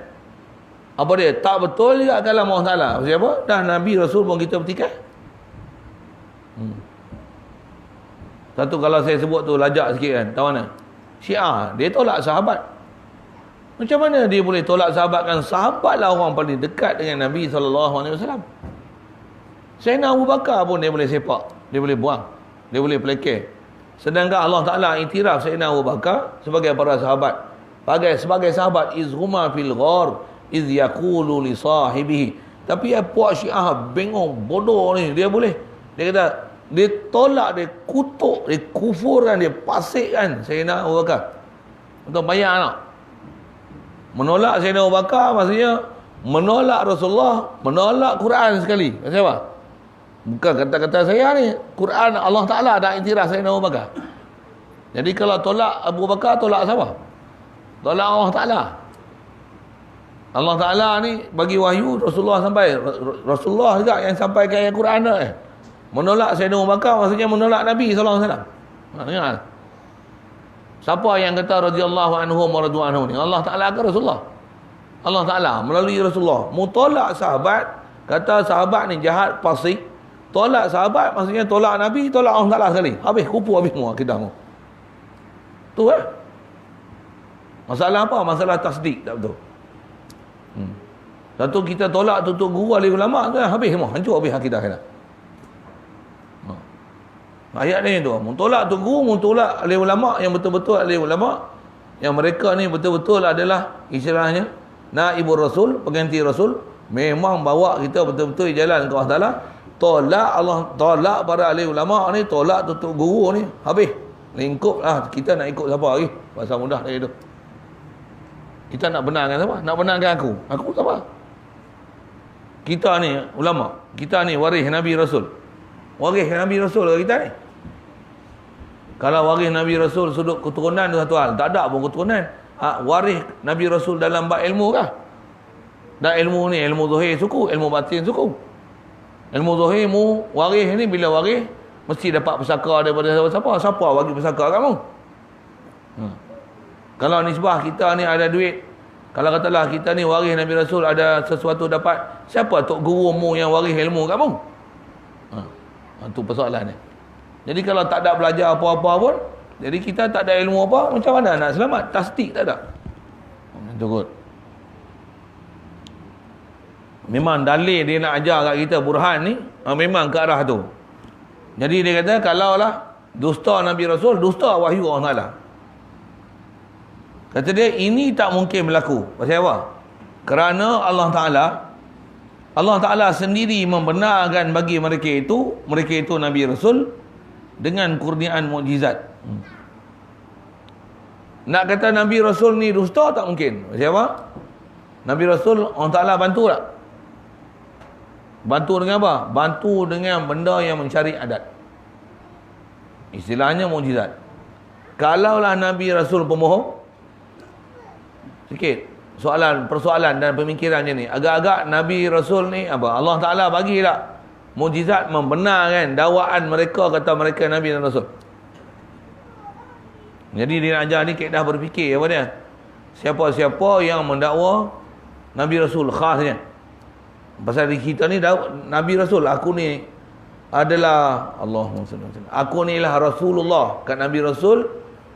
apa dia? Tak betul juga kalam Allah Taala. Pasal apa? Dah Nabi Rasul pun kita bertikai. Satu kalau saya sebut tu lajak sikit kan. Tahu mana? Syiah, dia tolak sahabat. Macam mana dia boleh tolak sahabat kan? Sahabat lah orang paling dekat dengan Nabi SAW. Sayyidina Abu Bakar pun dia boleh sepak, dia boleh buang, dia boleh pelekeh. Sedangkan Allah Ta'ala iktiraf Sayyidina Abu Bakar sebagai para sahabat. Sebagai sahabat, izhuma fil ghar iz yaqulu li sahibihi. Tapi puak Syiah bengong bodoh ni, dia boleh, dia kata dia tolak, dia kutuk, dia kufurkan, dia pasikkan Sayyidina Abu Bakar. Untuk bayar tak? Menolak Sayyidina Abu Bakar maksudnya menolak Rasulullah, menolak Quran sekali. Macam apa? Bukan kata-kata saya ni. Quran Allah Ta'ala dah iktiraf Sayyidina Abu Bakar. Jadi kalau tolak Abu Bakar, tolak siapa? Tolak Allah Ta'ala. Allah Ta'ala ni bagi wahyu, Rasulullah sampai. Rasulullah juga yang sampai ke ayat Quran dah. Menolak Sayyidina Abu Bakar maksudnya menolak Nabi SAW. Dengar. Siapa yang kata radhiyallahu anhu wa radu anhu ni? Allah Ta'ala ke Rasulullah? Allah Ta'ala melalui Rasulullah. Mutolak sahabat, kata sahabat ni jahat, fasik. Tolak sahabat maksudnya tolak Nabi, tolak Allah Ta'ala sekali. Habis kupu, habis semua kita semua. Tu masalah apa? Masalah tasdik tak betul. Satu kita tolak tutup guru ahli ulama tu habis semua, hancur habis akidah kita. Ayat ni tu, mentolak tu guru, mentolak ahli ulama yang betul-betul ahli ulama, yang mereka ni betul-betul adalah istilahnya naibur Rasul, pengganti Rasul, memang bawa kita betul-betul jalan ke Allah Ta'ala. Tolak Allah, tolak para ahli ulama ni, tolak tutup guru ni, habis. Lingkup lah, kita nak ikut siapa lagi? Bahasa mudah dari tu. Kita nak benarkan siapa? Nak benarkan aku. Aku siapa? Kita ni ulama, kita ni waris Nabi Rasul. Waris Nabi Rasul ke kita ni? Kalau waris Nabi Rasul sudut keturunan tu satu hal. Tak ada pun keturunan. Waris Nabi Rasul dalam bab ilmu kah? Dan ilmu ni, ilmu zahir suku, ilmu batin suku. Ilmu zahir mu waris ni, bila waris mesti dapat pesaka daripada siapa? Siapa bagi pesaka kamu? Kalau nisbah kita ni ada duit, kalau katalah kita ni waris Nabi Rasul, ada sesuatu dapat, siapa tok gurumu yang waris ilmu kamu? Itu persoalan ni. Jadi kalau tak ada belajar apa-apa pun, jadi kita tak ada ilmu apa, macam mana nak selamat? Tasdik tak ada. Itu kot. Memang dalil dia nak ajar kat kita, burhan ni memang ke arah tu. Jadi dia kata kalaulah dusta Nabi Rasul, dusta wahyu Allah Ta'ala. Kata dia ini tak mungkin berlaku. Pasal apa? Kerana Allah Ta'ala Allah Ta'ala sendiri membenarkan bagi mereka itu Nabi Rasul dengan kurniaan mukjizat. Nak kata Nabi Rasul ni dusta tak mungkin. Siapa? Nabi Rasul Allah Ta'ala bantu tak? Bantu dengan apa? Bantu dengan benda yang mencari adat. Istilahnya mukjizat. Kalaulah Nabi Rasul pembohong, sikit persoalan dan pemikirannya ni, agak-agak Nabi Rasul ni apa? Allah Ta'ala bagi tak mukjizat membenarkan dakwaan mereka, kata mereka Nabi dan Rasul. Jadi dia nak ajar ni kaedah berfikir apa dia? Siapa-siapa yang mendakwa Nabi Rasul khasnya. Pasal kita ni Nabi Rasul, aku ni adalah Allahumma salli alaihi wasallam, aku ni lah Rasulullah. Kat Nabi Rasul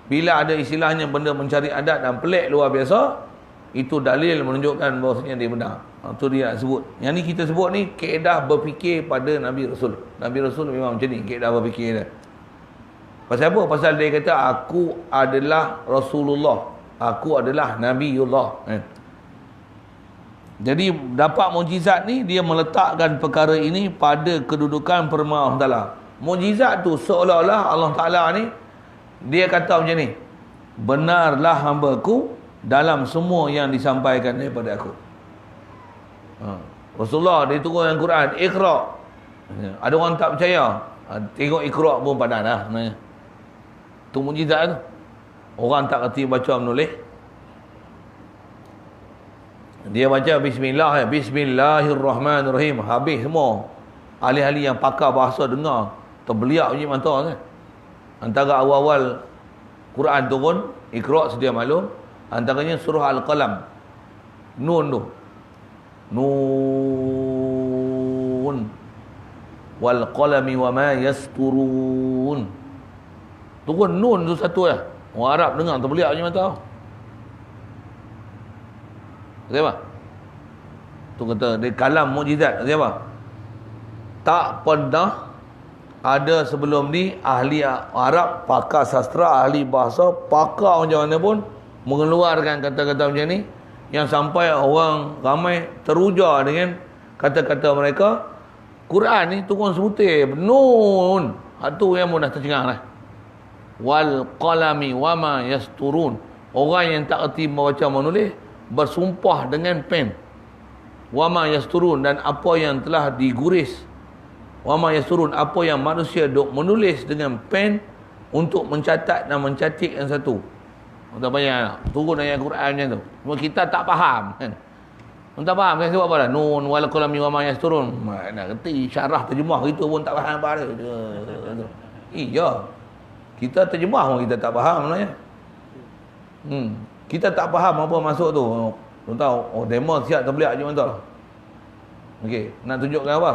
bila ada istilahnya benda mencari adat dan pelik luar biasa, itu dalil menunjukkan bahawasanya dia benar. Itu dia nak sebut. Yang ni kita sebut ni kaedah berfikir pada Nabi Rasul. Nabi Rasul memang macam ni kaedah berfikir dia. Pasal apa? Pasal dia kata aku adalah Rasulullah, aku adalah Nabiullah. Jadi dapat mukjizat ni, dia meletakkan perkara ini pada kedudukan firman Allah Ta'ala. Mukjizat tu seolah-olah Allah Ta'ala ni dia kata macam ni, benarlah hamba-Ku dalam semua yang disampaikan daripada aku. Rasulullah dia turun dengan Quran, Iqra. Ada orang tak percaya, tengok Iqra pun padan lah. Itu mukjizat tu. Orang tak kerti baca menulis, dia baca bismillah, bismillahirrahmanirrahim, habis semua. Ahli-ahli yang pakar bahasa dengar terbeliak bunyi mata kan. Antara awal-awal Quran turun, Iqra sedia maklum, antaranya surah Al-Qalam, Nun tu, Nun wal qalami wa ma yasturun. Turun Nun tu satu lah. Orang Arab dengar terbeliak bunyi mata. Siapa? Tu kata dia kalam mukjizat. Siapa? Tak pernah ada sebelum ni ahli Arab, pakar sastra, ahli bahasa, pakar macam mana pun mengeluarkan kata-kata macam ni yang sampai orang ramai teruja dengan kata-kata mereka. Quran ni turun sebutir Nun. Itu yang mudah tercengang lah. Wal qalami wama yasturun. Orang yang tak erti membaca menulis bersumpah dengan pen. Wama yasturun, dan apa yang telah diguris. Wama yasturun, apa yang manusia duk menulis dengan pen untuk mencatat dan mencatik yang satu. Tak payah turun ayat Quran macam tu. Cuma kita tak faham kan. Tak faham kan sebab apa dah? Nun wal qalami wama yasturun. Nak kerti syarah terjemah itu pun tak faham apa dia. Iya. Kita terjemah pun kita tak faham sebenarnya. Kita tak faham apa masuk tu. Tuan tahu, oh demo siap terbeliak je mantap. Okey, nak tunjukkan apa?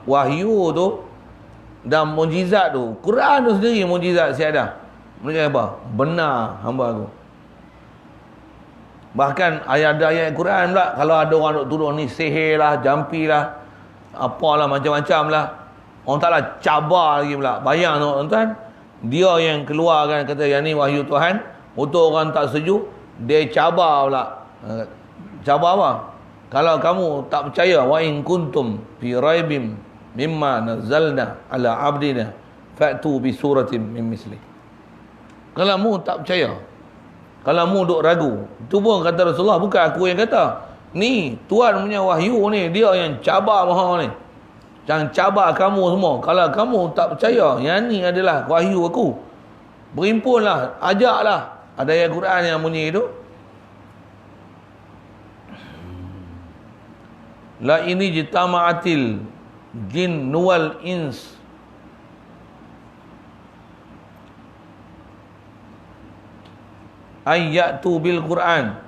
Wahyu tu dan mukjizat tu. Quran tu sendiri mukjizat siap dah. Mereka apa? Benar hamba aku. Bahkan ayat-ayat Quran pula, kalau ada orang nak turun ni sihir lah, jampi lah, apalah macam-macam lah, orang taklah cabar lagi pula. Bayang tu tuan-tuan, dia yang keluarkan kata yang ni wahyu Tuhan, untuk orang tak setuju, dia cabar pula. Cabar apa? Kalau kamu tak percaya, wa in kuntum fi raibim mimma nazzalna ala abdina fa'tu bi suratin min misli. Kalau mu tak percaya, kalau mu duk ragu, tu pun kata Rasulullah, bukan aku yang kata. Ni Tuhan punya wahyu ni, dia yang cabar maha ni. Jangan cabar kamu semua. Kalau kamu tak percaya, yang ni adalah wahyu aku, berhimpunlah, ajaklah. Ada ayat Quran yang bunyi itu, la ini jitama'atil jin wal ins ayyatu bil Quran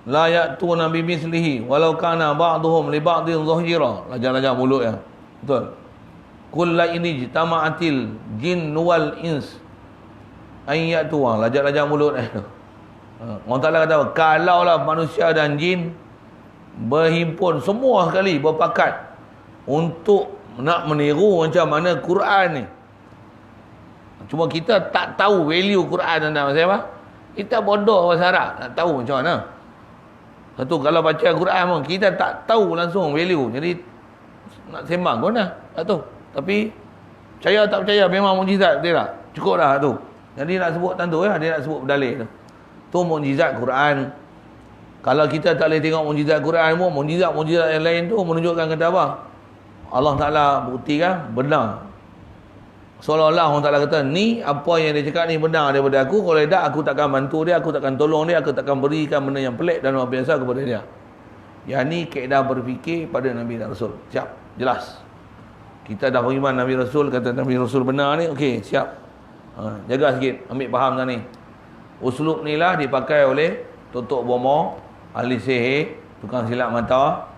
la ya'tuna bi mislihi walau kana ba'dhum li ba'dhin zahira. Lajak-lajak mulut ya. Betul. Qul la ini jitama'atil jin wal ins ayyatu. Lajak-lajak mulut Allah Ta'ala kata, kalaulah manusia dan jin berhimpun semua sekali, berpakat untuk nak meniru macam mana Quran ni. Cuma kita tak tahu value Quran dan apa. Kita bodoh bahasa Arab, nak tahu macam mana. Satu, kalau baca Al-Quran pun kita tak tahu langsung value. Jadi nak sembang pun dah, tak tahu. Tapi percaya tak percaya memang mukjizat dia tak? Cukup dah tu. Jadi nak sebut tentu ya, dia nak sebut berdalil tu. Tu mukjizat Quran. Kalau kita tak boleh tengok mukjizat Quran pun, mukjizat yang lain tu menunjukkan kata apa? Allah Ta'ala buktikan benar. Seolah-olah Allah Ta'ala kata, ni apa yang dia cakap ni benar daripada aku. Kalau tidak, aku takkan bantu dia, aku takkan tolong dia, aku takkan berikan benda yang pelik dan luar biasa kepada dia. Yang ni kaedah berfikir pada Nabi dan Rasul. Siap, jelas. Kita dah beriman Nabi Rasul, kata Nabi Rasul benar ni, okey, siap. Jaga sikit, ambil faham dah ni. Uslub ni lah dipakai oleh Totok Bomo, ahli sihir, tukang silap mata,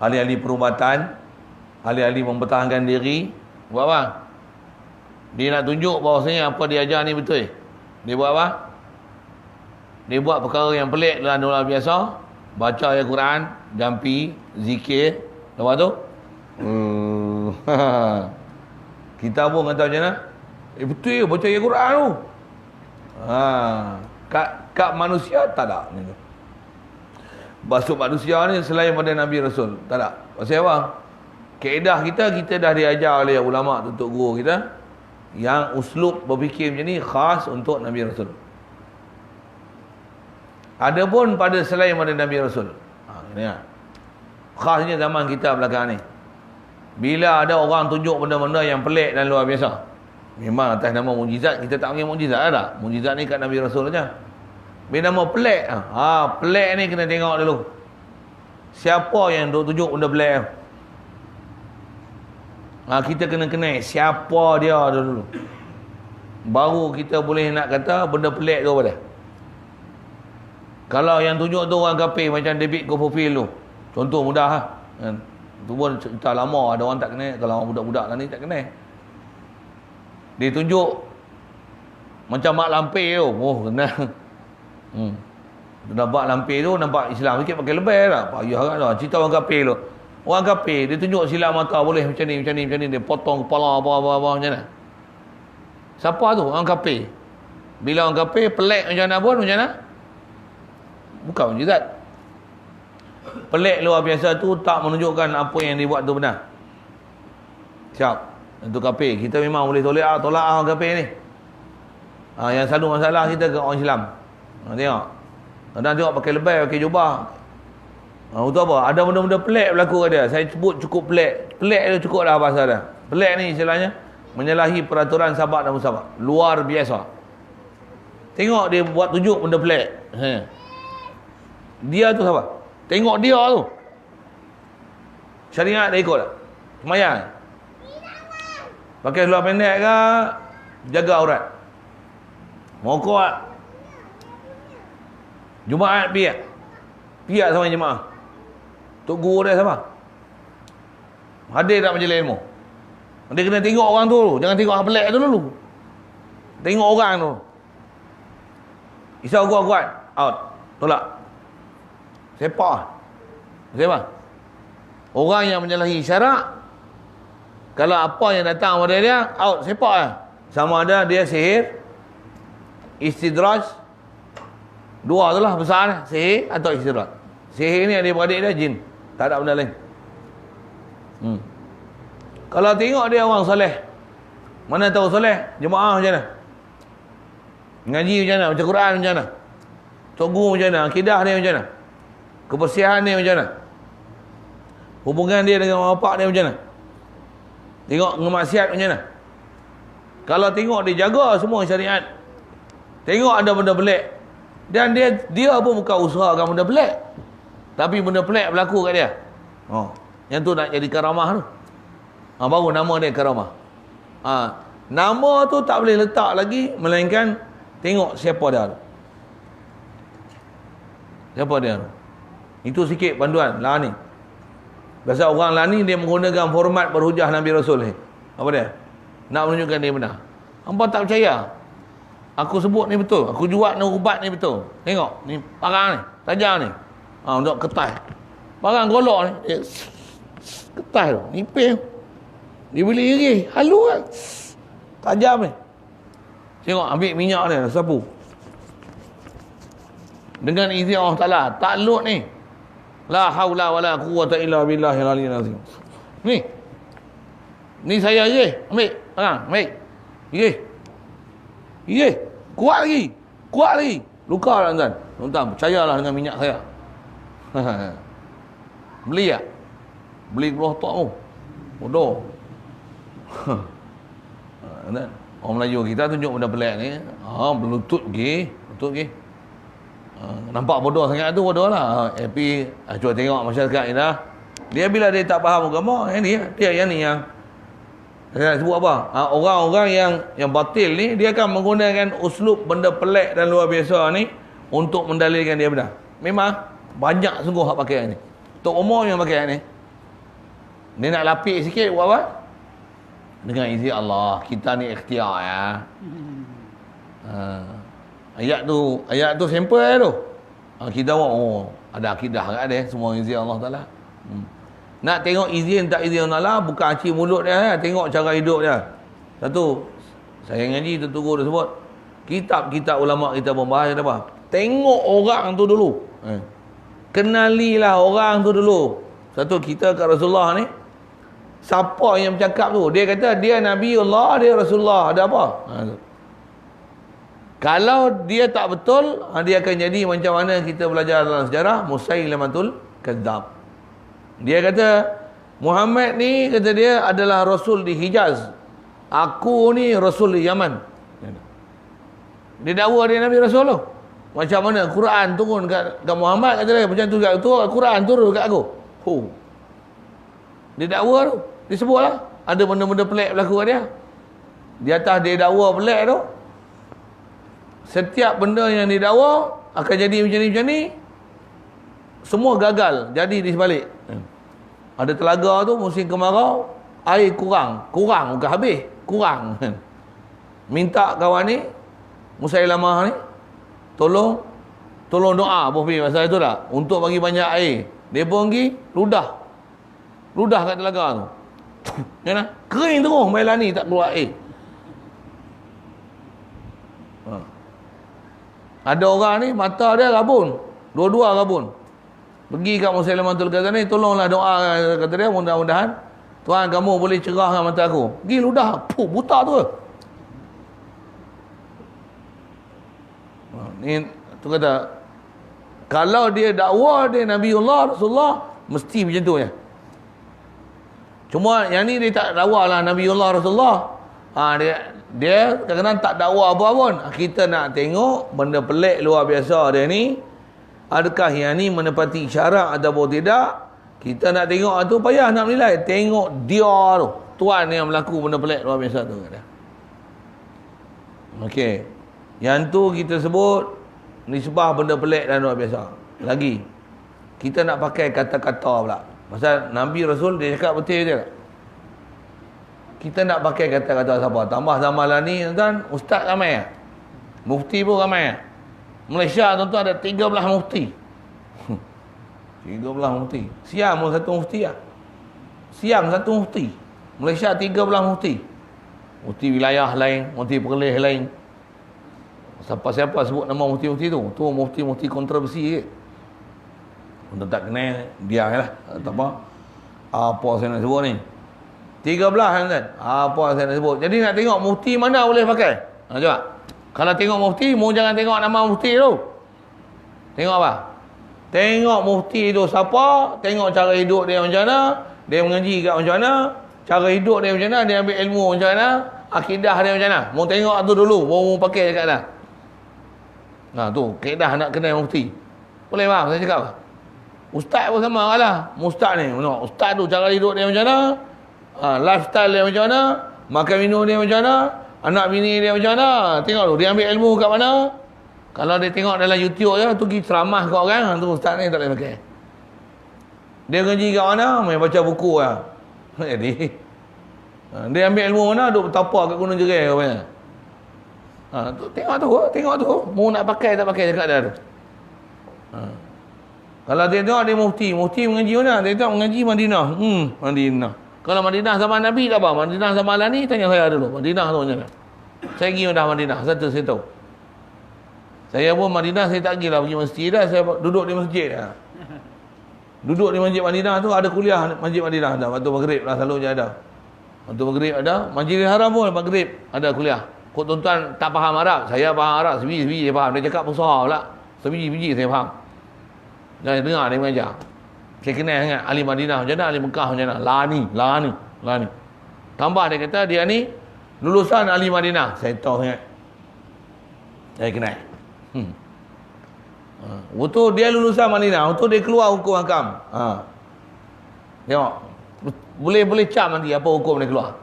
ahli-ahli perubatan, ahli-ahli mempertahankan diri. Buat apa? Dia nak tunjuk bahawasanya apa dia ajar ni betul. Dia buat apa? Dia buat perkara yang pelik dalam luar biasa. Baca ayat Quran, jampi, zikir. Lepas tu kita pun kata macam mana? Betul ya, baca ayat Quran tu. Kat manusia tak ada. Masuk manusia ni selain pada Nabi Rasul, tak ada. Pasal apa? Kaedah kita dah diajar oleh ulama' tutup guru kita, yang uslub berfikir macam ni khas untuk Nabi Rasul. Ada pun pada selain pada Nabi Rasul. Ini lah. Khasnya zaman kita belakang ni. Bila ada orang tunjuk benda-benda yang pelik dan luar biasa, memang atas nama mukjizat, kita tak panggil mukjizat ada. Mukjizat ni kat Nabi Rasul saja. Bila nama pelik, pelik ni kena tengok dulu. Siapa yang duk tunjuk benda pelik tu? Kita kena kenal siapa dia dulu. Baru kita boleh nak kata benda pelik tu apa dia. Kalau yang tunjuk tu orang kafir macam David Copperfield tu, contoh mudah kan. Tu pun cerita lama, ada orang tak kenal. Kalau orang budak-budak lah ni tak kenal. Dia tunjuk macam Mak Lampir tu. Oh, kenal. Nampak Lampir tu, nampak Islam sikit pakai lebih lah. Payah kan lah. Cerita orang kafir tu. Orang kafir, dia tunjuk silap mata boleh macam ni. Dia potong kepala apa-apa macam mana. Siapa tu? Orang kafir. Bila orang kafir, pelik macam mana pun, macam mana? Bukan mukjizat. Pelik luar biasa tu tak menunjukkan apa yang dia buat tu benar. Siap. Itu kafir. Kita memang boleh tolak orang kafir ni. Yang selalu masalah kita ke orang Islam. Tengok. Kadang tengok pakai lebay, pakai jubah. Itu apa? Ada benda-benda pelik berlaku kat dia. Saya sebut cukup pelik. Pelik tu cukup dah bahasa dia. Pelik ni istilahnya menyalahi peraturan sahabat dan musabak. Luar biasa. Tengok dia buat tunjuk benda pelik. Dia tu siapa? Tengok dia tu. Syariat dah ikut tak? Semayang. Pakai seluar pendek ke? Jaga aurat. Mokok. Jumaat piak. Piak sama jemaah. Tok guru dia siapa? Hadir tak majlis ilmu? Dia kena tengok orang tu dulu. Jangan tengok orang pelik tu dulu. Tengok orang tu. Isau kuat-kuat. Out. Tolak. Sepak. Siapa? Orang yang menyalahi syarak. Kalau apa yang datang pada dia, out. Sepak lah. Sama ada dia sihir, istidraj. Dua tu lah besar lah. Sihir atau istidraj. Sihir ni adik-beradik dia jin. Tak ada benda lain. Kalau tengok dia orang soleh, mana tahu soleh? Jemaah macam mana? Ngaji macam mana? Baca Quran macam mana? Tok guru macam mana? Akidah dia macam mana? Kebersihan dia macam mana? Hubungan dia dengan bapak dia macam mana? Tengok ngemaksiat macam mana? Kalau tengok dia jaga semua syariat, tengok ada benda pelik, dan dia pun bukan usahakan benda pelik, tapi benda pelik berlaku kat dia. Yang tu nak jadi karamah tu. Baru nama dia karamah. Nama tu tak boleh letak lagi, melainkan tengok siapa dia tu. Siapa dia tu? Itu sikit panduan lah ni. Biasa orang lah ni dia menggunakan format berhujah Nabi Rasul ni. Apa dia? Nak menunjukkan dia benar. Hampa tak percaya. Aku sebut ni betul. Aku jual ni ubat ni betul. Tengok ni parang ni, tajam ni. Untuk ketai. Parang golok ni. Ketai tu, nipis. Dia beli lagi, halu kan. Tajam ni. Tengok ambil minyak dia, sapu. dengan izin Allah Ta'ala. Takluk ni. La haula wala quwwata illa billahil aliyyil azim. Ni saya ye, ambil. Ambil. Ye. Kuat lagi. Luka lah tuan. Tuan, percayalah dengan minyak saya. Beli tak? Beli puluh tok tu. Bodoh. Orang Melayu kita tunjuk benda pelik ni. Berlutut pergi. Nampak bodoh sangat tu, bodoh lah. Tapi cuba tengok masyarakat ni dah. Dia bila dia tak faham agama, yang ni yang saya nak sebut apa? Orang-orang yang batil ni, dia akan menggunakan uslub benda pelik dan luar biasa ni untuk mendalilkan dia benar. Memang banyak sungguh hak pakai ni. Tok umur yang pakai ni. Dia nak lapik sikit buat apa? Dengan izin Allah, kita ni ikhtiar ya. Ayat tu sampel tu. Kita ada akidah kat dia, semua izin Allah Taala. Nak tengok izin tak izin Allah, bukan aci mulut dia, tengok cara hidup dia. Satu, saya ngaji tertugur dia sebut. Kitab-kitab ulama kita membahas apa? Tengok orang tu dulu. Kenalilah orang tu dulu. Satu, kita kat Rasulullah ni, siapa yang bercakap tu? Dia kata dia Nabi Allah, dia Rasulullah. Ada apa? Kalau dia tak betul, dia akan jadi macam mana kita belajar dalam sejarah, Musailamatul Kadzdzab. Dia kata Muhammad ni, kata dia adalah Rasul di Hijaz. Aku ni Rasul di Yaman. Dia dakwa dia Nabi Rasul tu. Macam mana Quran turun kat Muhammad, kata dia macam tu kat tu, Quran turun kat aku. Dia dakwa tu. Dia sebutlah ada benda-benda pelik berlaku kat dia. Di atas dia dakwa pelik tu, setiap benda yang didakwa akan jadi macam ni, semua gagal jadi di sebalik. Ada telaga tu musim kemarau, air kurang bukan habis, kurang. Minta kawan ni Musailamah ni tolong doa apa pergi pasal itu tak, untuk bagi banyak air. Dia pun pergi ludah kat telaga tu. Jangan kering terus Mailani, tak keluar air. Ada orang ni mata dia rabun, dua-dua rabun. Pergi kat Musailamatul Kadzdzab ni, tolonglah doa, kata dia, mudah-mudahan Tuhan kamu boleh cerahkan mata aku. Pergi ludah, buta tu. Ni tu kata, kalau dia dakwa dia Nabiullah Rasulullah, mesti macam tu ya. Cuma yang ni dia tak dakwa lah Nabiullah Rasulullah. Dia kadang-kadang tak dakwa apa pun. Kita nak tengok benda pelik luar biasa dia ni, adakah yang ni menepati syarak ataupun tidak. Kita nak tengok tu, payah nak menilai. Tengok dia tu, tuan yang berlaku benda pelik luar biasa tu. Okey, yang tu kita sebut nisbah benda pelik dan luar biasa. Lagi kita nak pakai kata-kata pula. Pasal Nabi Rasul dia cakap betul je tak? Kita nak pakai kata-kata siapa? Tambah zaman lah ni tuan, ustaz ramai lah. Mufti pun ramai lah. Malaysia tuan-tuan ada 13 mufti. 13 mufti. Siam pun satu mufti lah. Siam satu mufti. Malaysia 13 mufti. Mufti wilayah lain, mufti perlis lain. Siapa-siapa sebut nama mufti-mufti tu, tu mufti-mufti kontroversi je. Untuk tak kenal, dia lah. Tak apa. Apa saya nak sebut ni? 13 kan? Apa saya nak sebut? Jadi nak tengok mufti mana boleh pakai? Cuba. Kalau tengok mufti, mu jangan tengok nama mufti tu. Tengok apa? Tengok mufti tu siapa, tengok cara hidup dia macam mana, dia mengaji kat macam mana, cara hidup dia macam mana, dia ambil ilmu macam mana, akidah dia macam mana. Mu tengok tu dulu, baru mu pakai cakap dah. Nah tu, kaedah nak kenal mufti. Boleh faham saya cakap apa? Ustaz pun sama lah. Ustaz ni, ustaz tu cara hidup dia macam mana, lifestyle dia macam mana, makan minum dia macam mana, anak bini dia macam mana. Tengok tu, dia ambil ilmu kat mana. Kalau dia tengok dalam YouTube je, tu pergi ceramah kat orang, tu ustaz ni tak boleh pakai. Dia ngaji kat mana, main baca buku lah. Jadi dia ambil ilmu mana, duk bertapa kat Gunung Jerai katanya. Tengok tu. Mu nak pakai tak pakai cakap dia tu. Kalau dia tengok dia mufti mengaji mana? Dia tengok mengaji Madinah. Madinah. Kalau Madinah zaman Nabi tak apa. Madinah zaman lah ni, tanya saya dulu. Madinah tu macam mana? Saya pergi dah Madinah, satu saya tahu. Saya pun Madinah saya tak pergi lah pergi masjid dah. Saya duduk di masjid dah. Duduk di masjid Madinah tu ada kuliah masjid Madinah dah. Waktu maghrib lah selalunya ada. Waktu maghrib ada. Masjidil Haram pun maghrib ada kuliah. Kok tuan-tuan tak faham Arab? Saya faham Arab. Sebiji-sebiji saya faham. Dia cakap Fusha pula. Sebiji-sebiji saya faham. Dan saya dengar dia mengajar. Saya kenal sangat ahli Madinah macam mana, ahli Mekah macam mana. Lah ni. Tambah dia kata dia ni lulusan ahli Madinah. Saya tahu sangat. Saya kenal. Betul dia lulusan Madinah, betul dia keluar hukum hakam. Tengok. Boleh cap nanti apa hukum dia keluar.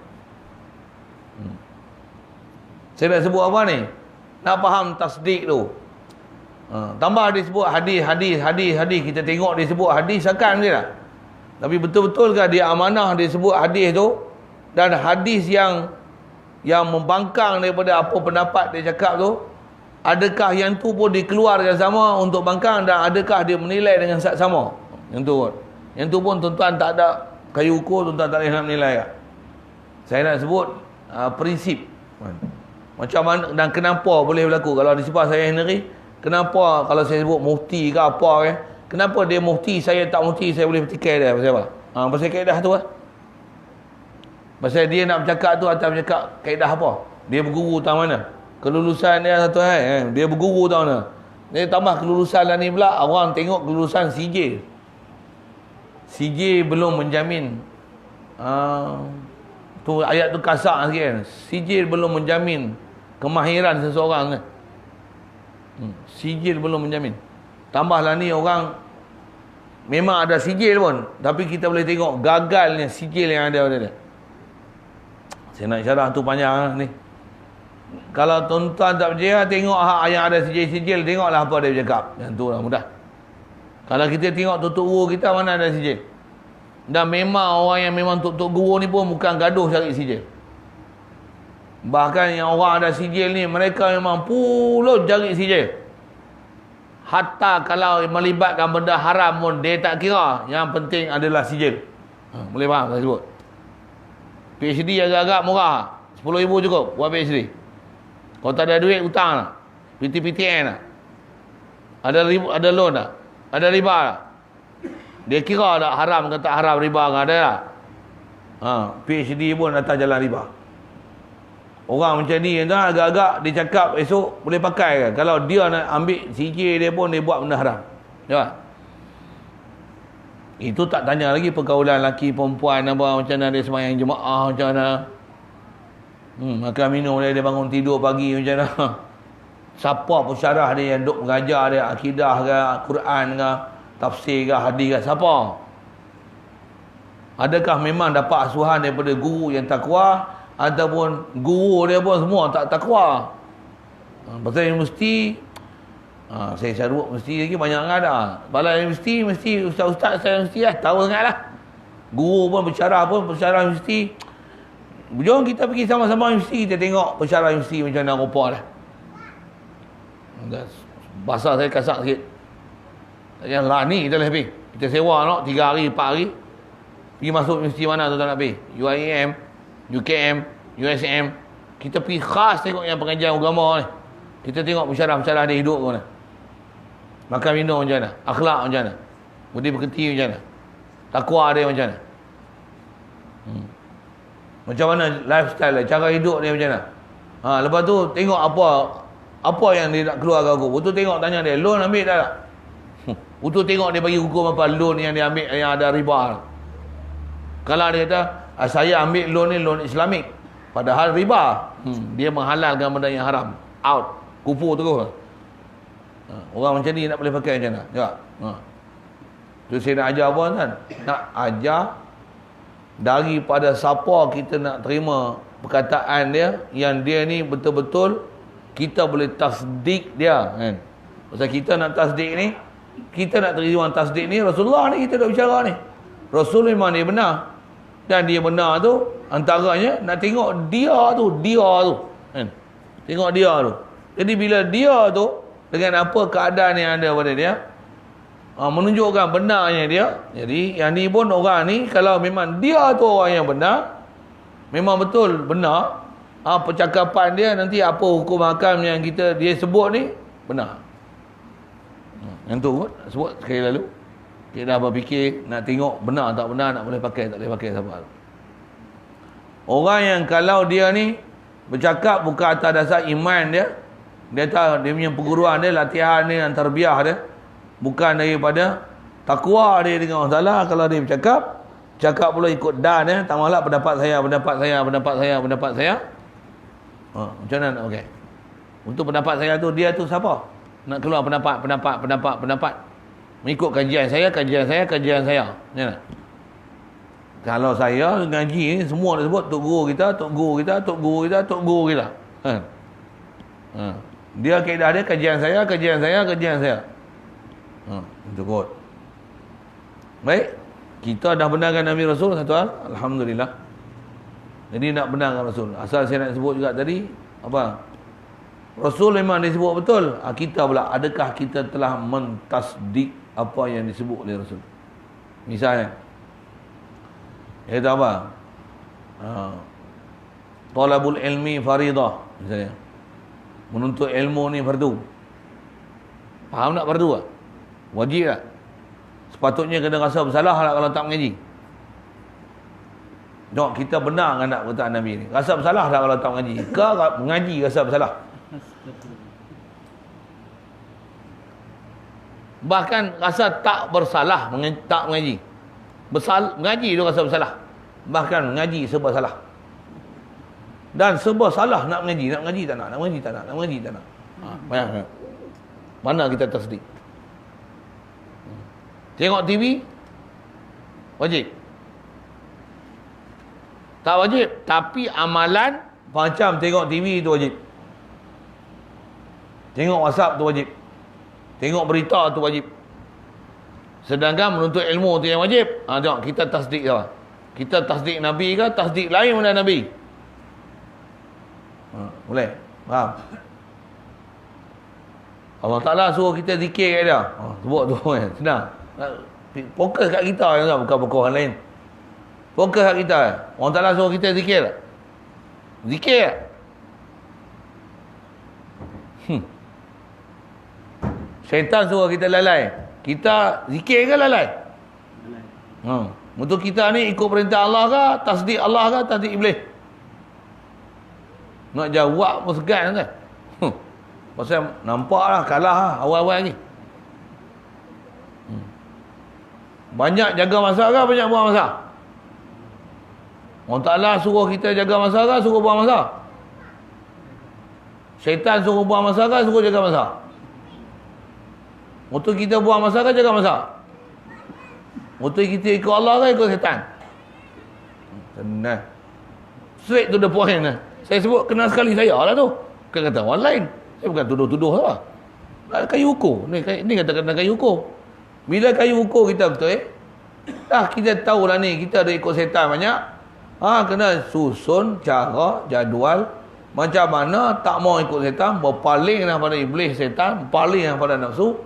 Saya nak sebut apa ni? Nak faham tasdik tu. Tambah dia sebut hadis. Kita tengok dia sebut hadis akan dia tak? Tapi betul-betul ke dia amanah dia sebut hadis tu? Dan hadis yang membangkang daripada apa pendapat dia cakap tu, adakah yang tu pun dikeluarkan sama untuk bangkang, dan adakah dia menilai dengan sama? Yang tu pun tuan-tuan tak ada kayu ukur, tuan-tuan tak boleh nak menilai tak? Saya nak sebut prinsip. Macam mana dan kenapa boleh berlaku. Kalau di sebelah saya sendiri, kenapa kalau saya sebut mufti ke apa kan, kenapa dia mufti, saya tak mufti, saya boleh bertikai dia pasal apa? Pasal kaedah tu lah. Pasal dia nak bercakap tu atau bercakap kaedah apa? Dia berguru tahu mana? Kelulusan dia satu hal, dia berguru tahu mana? Dia tambah kelulusan lah ni pula, orang tengok kelulusan sijil. Sijil belum menjamin. Tu ayat tu kasar sikit kan. Sijil belum menjamin kemahiran seseorang kan. Sijil belum menjamin. Tambahlah ni orang memang ada sijil pun, tapi kita boleh tengok gagalnya sijil yang ada pada dia. Saya nak syarah tu panjang ni. Kalau tuan-tuan tak percaya, tengok yang ada sijil-sijil, tengoklah apa dia bercakap. Yang tu lah mudah. Kalau kita tengok tutup guru kita, mana ada sijil. Dan memang orang yang memang tutup guru ni pun bukan gaduh cari sijil. Bahkan yang orang ada sijil ni, mereka memang pulut cari sijil. Hatta kalau melibatkan benda haram pun, dia tak kira. Yang penting adalah sijil. Boleh faham saya sebut? PhD agak-agak murah. 10,000 cukup buat PhD. Kalau tak ada duit, hutang lah. PTPTN lah. Ada loan lah. Ada riba lah. Dia kira tak haram ke tak haram riba ke ada lah. PhD pun atas jalan riba. Orang macam ni agak-agak dia cakap esok boleh pakai kan. Kalau dia nak ambil CJ dia pun dia buat benda haram. Ya. Itu tak tanya lagi pergaulan lelaki perempuan apa, macam mana dia sembahyang jemaah, macam mana makan minum dia bangun tidur pagi macam mana. Siapa pensyarah dia yang duk mengajar dia akidah ke, Quran ke, tafsir ke, hadis ke, siapa? Adakah memang dapat asuhan daripada guru yang takwa, ataupun guru dia pun semua tak takwa? Pasal universiti, saya carut mesti lagi banyak kan ada. Balai universiti, mesti ustaz-ustaz saya universiti lah, tahu sangat lah. Guru pun pensyarah universiti. Jom kita pergi sama-sama universiti, kita tengok pensyarah universiti macam mana rupa lah. Bahasa saya kasar sikit. Yang lah ni kita boleh pergi. Kita sewa nak 3 hari, 4 hari. Pergi masuk universiti mana tu tak nak pergi? UIM, UKM, USM. Kita pergi khas tengok yang pengajian agama ni. Kita tengok pensyarah-pensyarah dia hidup ke mana. Makan minum macam mana, akhlak macam mana, budi pekerti macam mana, takwa dia macam mana, macam mana lifestyle dia, cara hidup dia macam mana. Lepas tu tengok apa yang dia nak keluarkan aku. Betul tengok tanya dia, loan ambil tak? Betul tengok dia bagi hukum apa loan yang dia ambil yang ada riba. Kalau dia kata saya ambil loan ni loan Islamik, padahal riba, dia menghalalkan benda yang haram, out, kupu terus. Orang macam ni nak boleh pakai macam mana? Ya. Tu saya nak ajar apa kan? Nak ajar daripada siapa kita nak terima perkataan dia, yang dia ni betul-betul kita boleh tasdik dia kan. Pasal kita nak tasdik ni, kita nak terima tasdik ni, Rasulullah ni kita dah bicara ni. Rasul memang dia benar. Dan dia benar tu antaranya nak tengok dia tu kan. Tengok dia tu. Jadi bila dia tu dengan apa keadaan yang ada pada dia, menunjukkan benarnya dia. Jadi yang ni pun orang ni, kalau memang dia tu orang yang benar, memang betul benar, percakapan dia nanti apa hukum hakam yang dia sebut ni, benar. Yang tu kot, sebut sekali lalu. Kita dah berfikir nak tengok benar tak benar, nak boleh pakai tak boleh pakai sahabat. Orang yang kalau dia ni bercakap bukan atas dasar iman dia tahu dia punya perguruan dia, latihan dia, tarbiyah dia bukan daripada takwa dia dengan Allah Taala. Kalau dia cakap pula ikut dan dia, tak malah pendapat saya. Macam mana nak pakai? Untuk pendapat saya tu, dia tu siapa? Nak keluar pendapat. Mengikut kajian saya. Macam mana? Kalau saya ngaji ni, semua dia sebut tok guru kita. Dia kaedah dia kajian saya. Itu kot. Baik. Kita dah benarkan Nabi Rasul satu hal, alhamdulillah. Jadi nak benarkan Rasul. Asal saya nak sebut juga tadi, apa? Rasul memang disebut betul. Kita pula, adakah kita telah mentasdik apa yang disebut oleh Rasul? Misalnya, iaitu apa? Talabul ilmi faridah, misalnya. Menuntut ilmu ni fardu. Faham tak fardu tak? Wajib tak? Sepatutnya kena rasa bersalah lah kalau tak mengaji. Tengok, kita benar kan tak perkataan Nabi ni? Rasa bersalah tak kalau tak mengaji? Ke mengaji rasa bersalah? Bahkan rasa tak bersalah tak mengaji. Mengaji tu rasa bersalah. Bahkan mengaji serba salah. Dan serba salah nak mengaji tak nak. Bayangkan. Mana kita tasdik? Tengok TV wajib. Tak wajib, tapi amalan macam tengok TV tu wajib. Tengok WhatsApp tu wajib. Tengok berita tu wajib. Sedangkan menuntut ilmu tu yang wajib. Tengok, kita tasdik apa? Kita tasdik Nabi ke tasdik lain daripada Nabi? Boleh? Faham? Allah Ta'ala suruh kita zikir kat dia. Sebut tu kan, senang. Fokus kat kita, bukan fokus orang lain. Fokus kat kita. Allah Ta'ala suruh kita zikir tak? Zikir tak? Syaitan suruh kita lalai. Kita zikir ke lalai? Untuk kita ni ikut perintah Allah ke, tasdik Allah ke, tasdik iblis? Nak jawab pun segan kan? Pasal nampak lah, kalah lah awal-awal ni. Banyak jaga masa ke, banyak buang masa? Allah Ta'ala suruh kita jaga masa ke, suruh buang masa? Syaitan suruh buang masa ke, suruh jaga masa? Untuk kita buang masa ke, jaga masa? Untuk kita ikut Allah ke, ikut syaitan? Senang. Straight to the point lah. Saya sebut kenal sekali saya lah tu. Bukan kata orang lain. Saya bukan tuduh-tuduh lah. Kayu ukur. Ni kata-kata kayu ukur. Bila kayu ukur kita betul dah kita tahu lah ni, kita ada ikut setan banyak. Kena susun cara, jadual. Macam mana tak mau ikut setan, berpaling daripada iblis setan, berpaling daripada nafsu,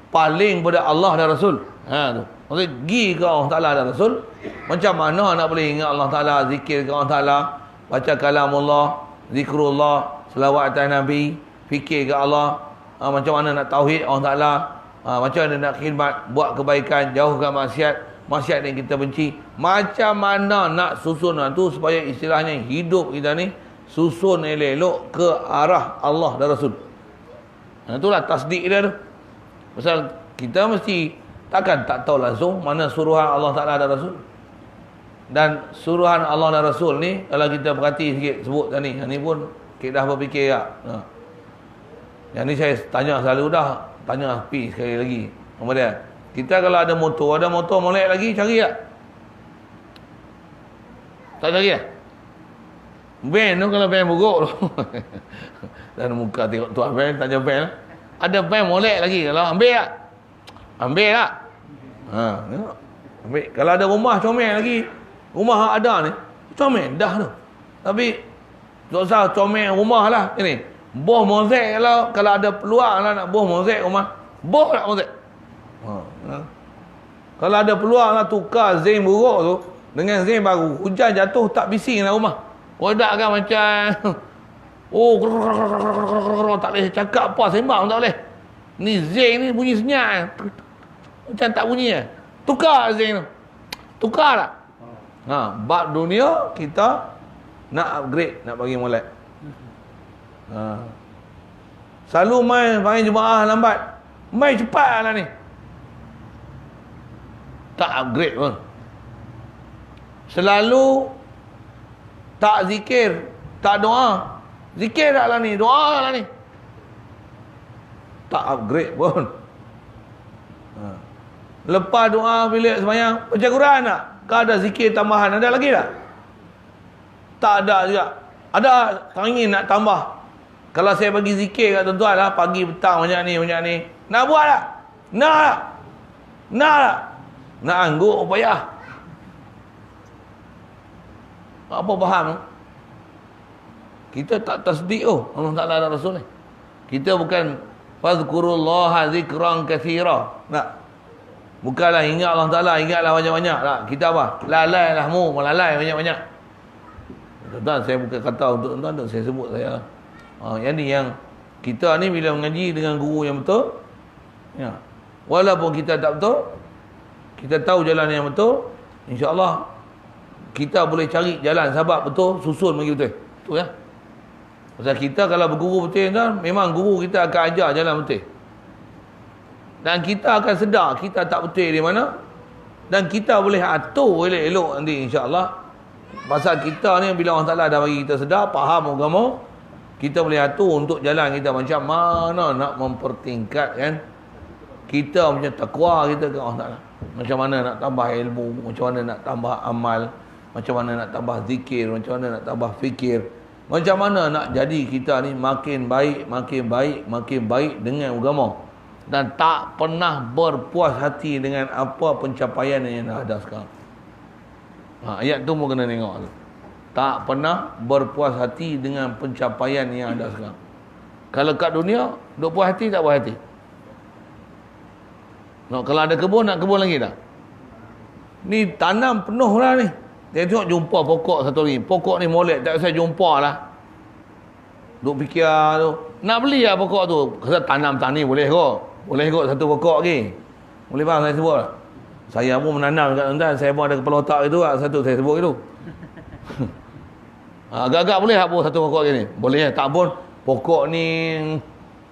paling pada Allah dan Rasul. Tu. Maksudnya, pergi ke Allah Ta'ala dan Rasul. Macam mana nak boleh ingat Allah Ta'ala, zikir ke Allah Ta'ala, baca kalamullah, zikrullah, selawat atas Nabi, fikir ke Allah, macam mana nak tauhid Allah Ta'ala, macam mana nak khidmat, buat kebaikan, jauhkan maksiat yang kita benci. Macam mana nak susun tu supaya istilahnya hidup kita ni susun elok ke arah Allah dan Rasul. Itulah tasdik dia tu. Pasal kita mesti takkan tak tahu langsung mana suruhan Allah Ta'ala dan Rasul. Dan suruhan Allah dan Rasul ni, kalau kita perhati sikit sebut tadi, ni pun kita dah berfikir tak? Yang ni saya tanya selalu dah, tanya Pi sekali lagi. Kemudian kita kalau ada motor molek lagi, cari tak? Tak cari tak? Van tu kalau van buruk tu. Dan muka tengok tuan van, tanya van. Ada van molek lagi, kalau ambil tak? Ambil tak? Tengok. Ambil. Kalau ada rumah comel lagi, rumah ada ni, comel dah tu. Tapi tak usah comel rumah lah ini. Boh mozaik kalau ada peluang lah nak boh mozaik rumah, boh tak mozaik. Kalau ada peluang lah tukar zinc buruk tu dengan zinc baru, hujan jatuh tak bising lah rumah. Rodak kan macam tak boleh cakap apa, sembang tak boleh. Ni zeng ni bunyi senyap. Macam tak bunyi lah. Tukar zeng tu. Tukar tak? Bab dunia kita nak upgrade, nak bagi molek. Selalu main panggil jemaah lambat. Main cepat lah ni. Tak upgrade pun. Selalu tak zikir, tak doa. Zikir tak lah ni, doa lah ni. Tak upgrade pun. Lepas doa bila sembahyang, baca Quran tak? Kau ada zikir tambahan, ada lagi tak? Tak ada juga. Ada, tak ingin nak tambah. Kalau saya bagi zikir kat tuan-tuan lah, pagi petang macam ni. Nak buat tak? Nak tak? Nak tak? Nak angguk payah. Apa faham? Kita tak tasdik Allah Ta'ala dan Rasul ni. Kita bukan fazkurullaha zikran kathira. Tak. Bukanlah ingat Allah Ta'ala, ingatlah banyak-banyak. Tak. Kita apa? Lalai lah mu, melalai banyak-banyak. Tuan-tuan, saya bukan kata untuk tuan-tuan, saya sebut saya. Yang ni yang kita ni bila mengaji dengan guru yang betul, ya, walaupun kita tak betul, kita tahu jalan yang betul, insya-Allah kita boleh cari jalan sebab betul, susun bagi betul. Betul ya? Pasal kita kalau berguru betul kan, memang guru kita akan ajar jalan betul. Dan kita akan sedar kita tak betul di mana, dan kita boleh atur elok-elok nanti insya-Allah. Pasal kita ni bila Allah Ta'ala dah bagi kita sedar, faham agama, kita boleh atur untuk jalan kita macam mana nak mempertingkatkan kita punya takwa kita ke Allah Ta'ala. Macam mana nak tambah ilmu, macam mana nak tambah amal, macam mana nak tambah zikir, macam mana nak tambah fikir, macam mana nak jadi kita ni makin baik dengan agama, dan tak pernah berpuas hati dengan apa pencapaian yang ada sekarang. Ayat tu pun kena tengok tu. Tak pernah berpuas hati dengan pencapaian yang ada sekarang. Kalau kat dunia duk puas hati tak puas hati. Kalau ada kebun, nak kebun lagi tak? Ni tanam penuh lah ni. Dia tengok jumpa pokok satu lagi. Pokok ni molek, tak usah jumpa lah. Duk fikir tu. Nak beli lah pokok tu. Kata tanam tani boleh kot. Boleh kot satu pokok lagi. Boleh faham saya sebut tak? Saya pun menanam kat tuan-tuan. Saya pun ada kepala otak itu lah. Satu saya sebut itu. Agak-agak boleh tak pun satu pokok ni? Boleh. Tak pun pokok ni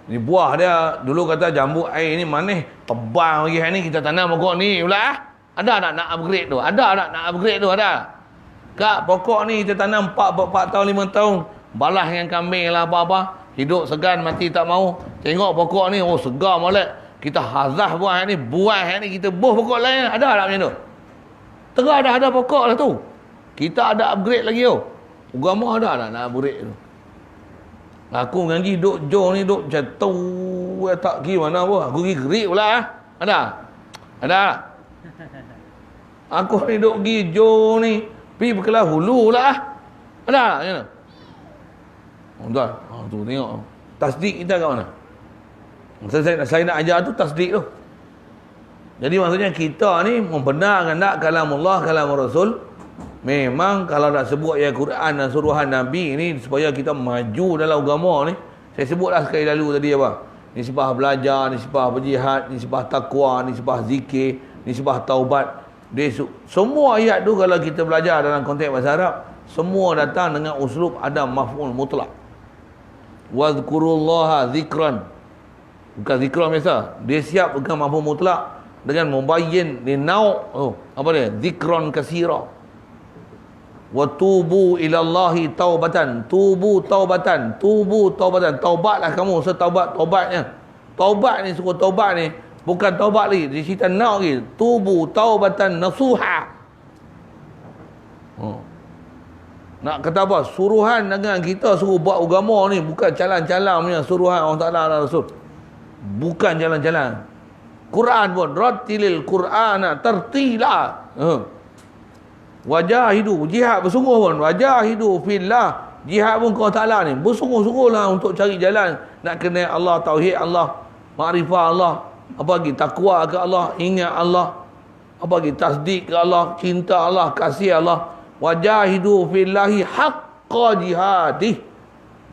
buah dia. Dulu kata jambu air ni manis. Tebal lagi hari ni kita tanam pokok ni pula. Ada tak nak upgrade tu? Ada tak nak upgrade tu? Ada. Kak pokok ni kita tanam 4 tahun 5 tahun. Balas dengan kambing lah apa-apa. Hidup segan mati tak mau. Tengok pokok ni segar molek. Kita hazah buah ni, kita buah pokok lain. Ada tak macam tu? Tengah dah ada pokok lah tu. Kita ada upgrade lagi tu. Agama ada tak nak upgrade tu? Aku ngaji duk jauh ni duk macam tu tak pergi mana pun. Aku pergi gerik pula lah. Ada? Ada tak? Aku ni duk pergi jauh ni pergi Berkelah Hulu pula lah. Ada tak macam mana? Tuan, tu tengok tasdik kita kat mana? Saya nak ajar tu tasdik tu. Jadi maksudnya kita ni membenarkan tak kalamullah, kalamur Rasul. Memang kalau nak sebut ayat Quran dan suruhan Nabi ni supaya kita maju dalam agama ni, saya sebutlah sekali lalu tadi apa? Nisbah belajar, nisbah berjihad, nisbah takwa, nisbah zikir, nisbah taubat. Semua ayat tu kalau kita belajar dalam konteks bahasa Arab, semua datang dengan uslub ada maf'ul mutlak. Wadhkurullaha zikran. Bukan zikran biasa. Dia siap dengan maf'ul mutlak dengan mubayyin li nau'. Apa dia? Zikran kasira. Wa tubu ilallahi taubatan. Tubu taubatan. Taubatlah kamu setaubat-taubatnya. Taubat ni, suruh taubat ni bukan taubat lagi, dia cerita nau' lagi. Tubu taubatan nasuha. Nak kata apa? Suruhan dengan kita suruh buat agama ni bukan calang-calang punya suruhan Allah Ta'ala dan Rasul. Bukan jalan-jalan. Quran pun rattilil Qur'ana tartila. Wajahidu, jihad bersungguh pun. Wajahidu fillah, jihad pun kau Ta'ala ni bersungguh-sungguhlah untuk cari jalan nak kenal Allah, tauhid Allah, makrifah Allah, apa lagi, takwa ke Allah, ingat Allah, apa lagi, tasdik ke Allah, cinta Allah, kasih Allah. Wajahidu fillahi haqqa jihadih,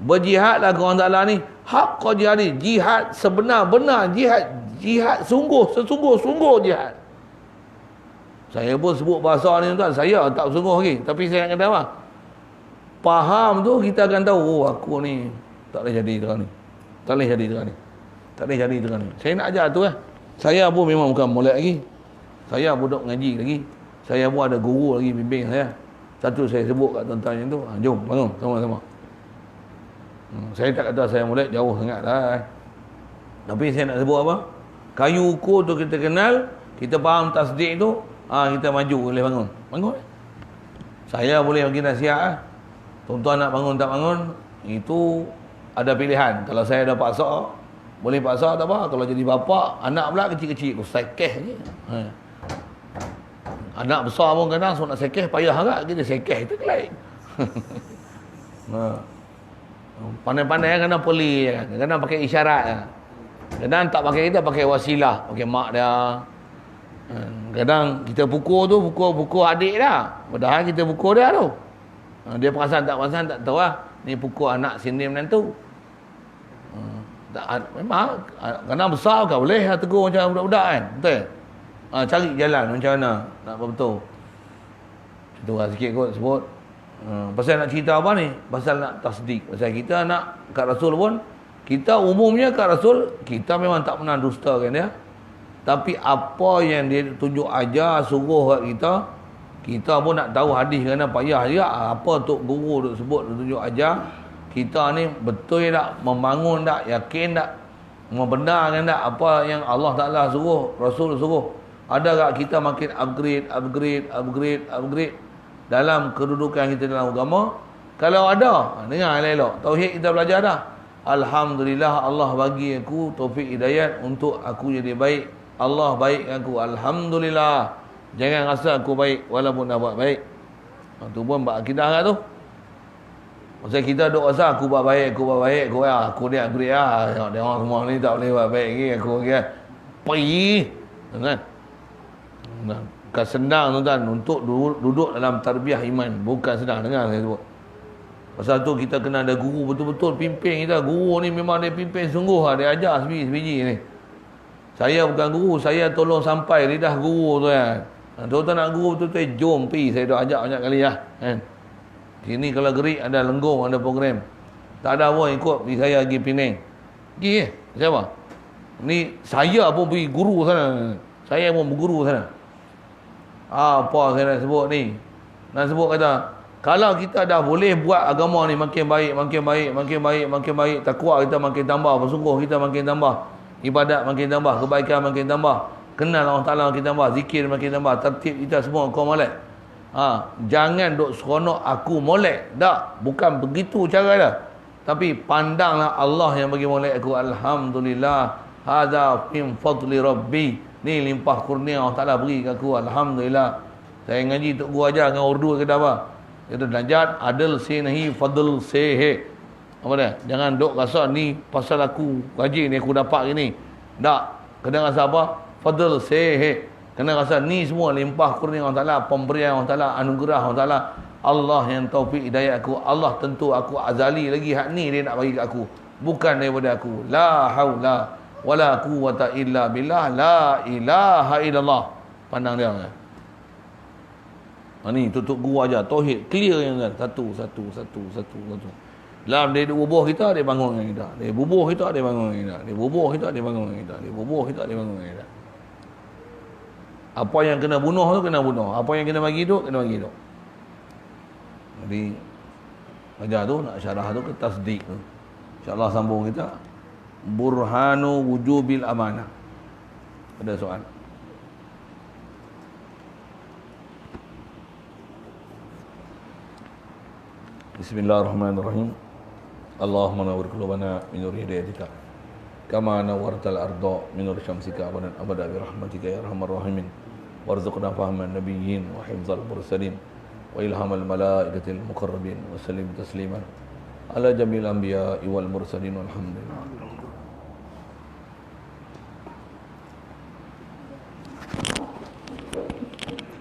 berjihadlah kau Ta'ala ni Haqqa jihadi, jihad sebenar-benar jihad, jihad sesungguh-sungguh jihad. Saya pun sebut bahasa ni tuan, saya tak sungguh lagi, tapi saya nak kata apa? Faham tu kita akan tahu, oh aku ni tak boleh jadi dengan ni. Tak boleh jadi dengan ni. Tak boleh jadi dengan ni. Saya nak ajar tu Saya pun memang bukan molek lagi. Saya pun duduk ngaji lagi. Saya pun ada guru lagi bimbing saya. Satu saya sebut kat tuan-tuan yang tu, jom bangun sama-sama. Saya tak kata saya molek, jauh sangat lah. Tapi saya nak sebut apa? Kayu ukur tu kita kenal, kita faham tasdik tu, kita maju boleh bangun. Bangun. Saya boleh bagi nasihat. Tuan-tuan nak bangun tak bangun, itu ada pilihan. Kalau saya ada paksa, boleh paksa tak apa. Kalau jadi bapa, anak pula kecil-kecil, aku sekeh je. Anak besar pun kadang so nak sekeh payah agak, kita sekeh kita kelai. Pandai-pandai kadang poli, kadang pakai isyarat. Kadang tak pakai, kita pakai wasilah, pakai mak dia. Kadang kita pukul tu, pukul adik dah. Padahal kita pukul dia tu. Dia perasan tak tahu lah. Ni pukul anak sini menantu. Memang kadang besar kan boleh tegur macam budak-budak kan. Betul? Cari jalan macam mana nak betul. Itu lah sikit kot sebut. Pasal nak cerita apa ni? Pasal nak tasdik. Pasal kita nak kat Rasul pun, kita umumnya kat Rasul, kita memang tak pernah dustakan dia. Tapi apa yang dia tunjuk ajar, suruh kat kita pun nak tahu hadis kerana payah juga. Apa Tok Guru duk sebut, duk tunjuk ajar. Kita ni betul tak? Membangun tak? Yakin tak? Membenarkan tak? Apa yang Allah Ta'ala suruh, Rasul suruh. Ada tak kita makin upgrade dalam kedudukan kita dalam agama? Kalau ada, dengar elok. Tauhid kita belajar dah. Alhamdulillah Allah bagi aku taufik hidayat untuk aku jadi baik. Allah baik aku. Alhamdulillah. Jangan rasa aku baik walaupun dah buat baik. Itu pun bab akidah kat tu. Maksudnya kita duk rasa aku buat baik, aku ni upgrade lah. Tengok dia orang semua ni tak boleh buat baik lagi, aku lagi lah. Pergi. Kan? Bukan senang tuan-tuan untuk duduk dalam tarbiyah iman. Bukan senang, dengar saya sebut. Pasal tu kita kena ada guru betul-betul pimpin kita. Guru ni memang dia pimpin sungguh lah. Dia ajar sebiji ni. Saya bukan guru, saya tolong sampai lidah guru tu kan. Tuan-tuan nak guru betul-betul, jom pergi. Saya dah ajak banyak kali lah. Kan? Sini kalau gerik ada lenggong, ada program. Tak ada pun ikut pergi saya pergi Penang. Pergi siapa? Ni saya pun pergi guru sana. Saya pun berguru sana. Apa saya nak sebut ni? Nak sebut kata, kalau kita dah boleh buat agama ni makin baik, takwa kita makin tambah, bersungguh kita makin tambah, ibadat makin tambah, kebaikan makin tambah, kenal Allah Ta'ala makin tambah, zikir makin tambah, tertib kita semua kau molek. Jangan duk seronok aku molek. Tak, bukan begitu cara dia. Tapi pandanglah Allah yang bagi molek aku. Alhamdulillah, hadza min fadli rabbi. Ni limpah kurnia Allah Ta'ala beri kat aku. Alhamdulillah. Saya ngaji Tok Guru ajar dengan urdu kata apa? Kata najat adil sinahi fadl sehe. Apa dia? Jangan duk rasa ni pasal aku gaji ni aku dapat gini. Tak. Kena rasa apa? Fadl sehe. Kena rasa ni semua limpah kurnia Allah Ta'ala, pemberian Allah Ta'ala, anugerah Allah Ta'ala. Allah yang taufik hidayah aku. Allah tentu aku azali lagi hak ni dia nak bagi kat aku. Bukan daripada aku. La haula wala quwwata illa billah, la ilaha illallah. Pandang dia. Ni tutup guru aja tauhid clear yang kan. Satu. Dalam dia bubuh kita, dia bangun dengan kita. Dia bubuh kita, dia bangun dengan kita. Dia bubuh kita, dia bangun dengan kita. Dia bubuh kita, dia bangun dengan kita. Apa yang kena bunuh tu kena bunuh. Apa yang kena bagi hidup, kena bagi hidup. Jadi ajar tu nak syarah tu ke tasdik tu. InsyaAllah sambung kita. Burhanu wujubil amanah. Ada soal? Bismillahirrahmanirrahim. Allahumma nawwir qulubana min nur hidayatika kama nawwartal arda min nur syamsika abadan abada bi rahmatika ya arhamar rahimin. Warzuqna fahman nabiyyin wa hifdzal mursalin wa ilhamal malaikatil muqarrabin wa sallim tasliman ala jamil anbiya'i wal mursalin walhamdulillah.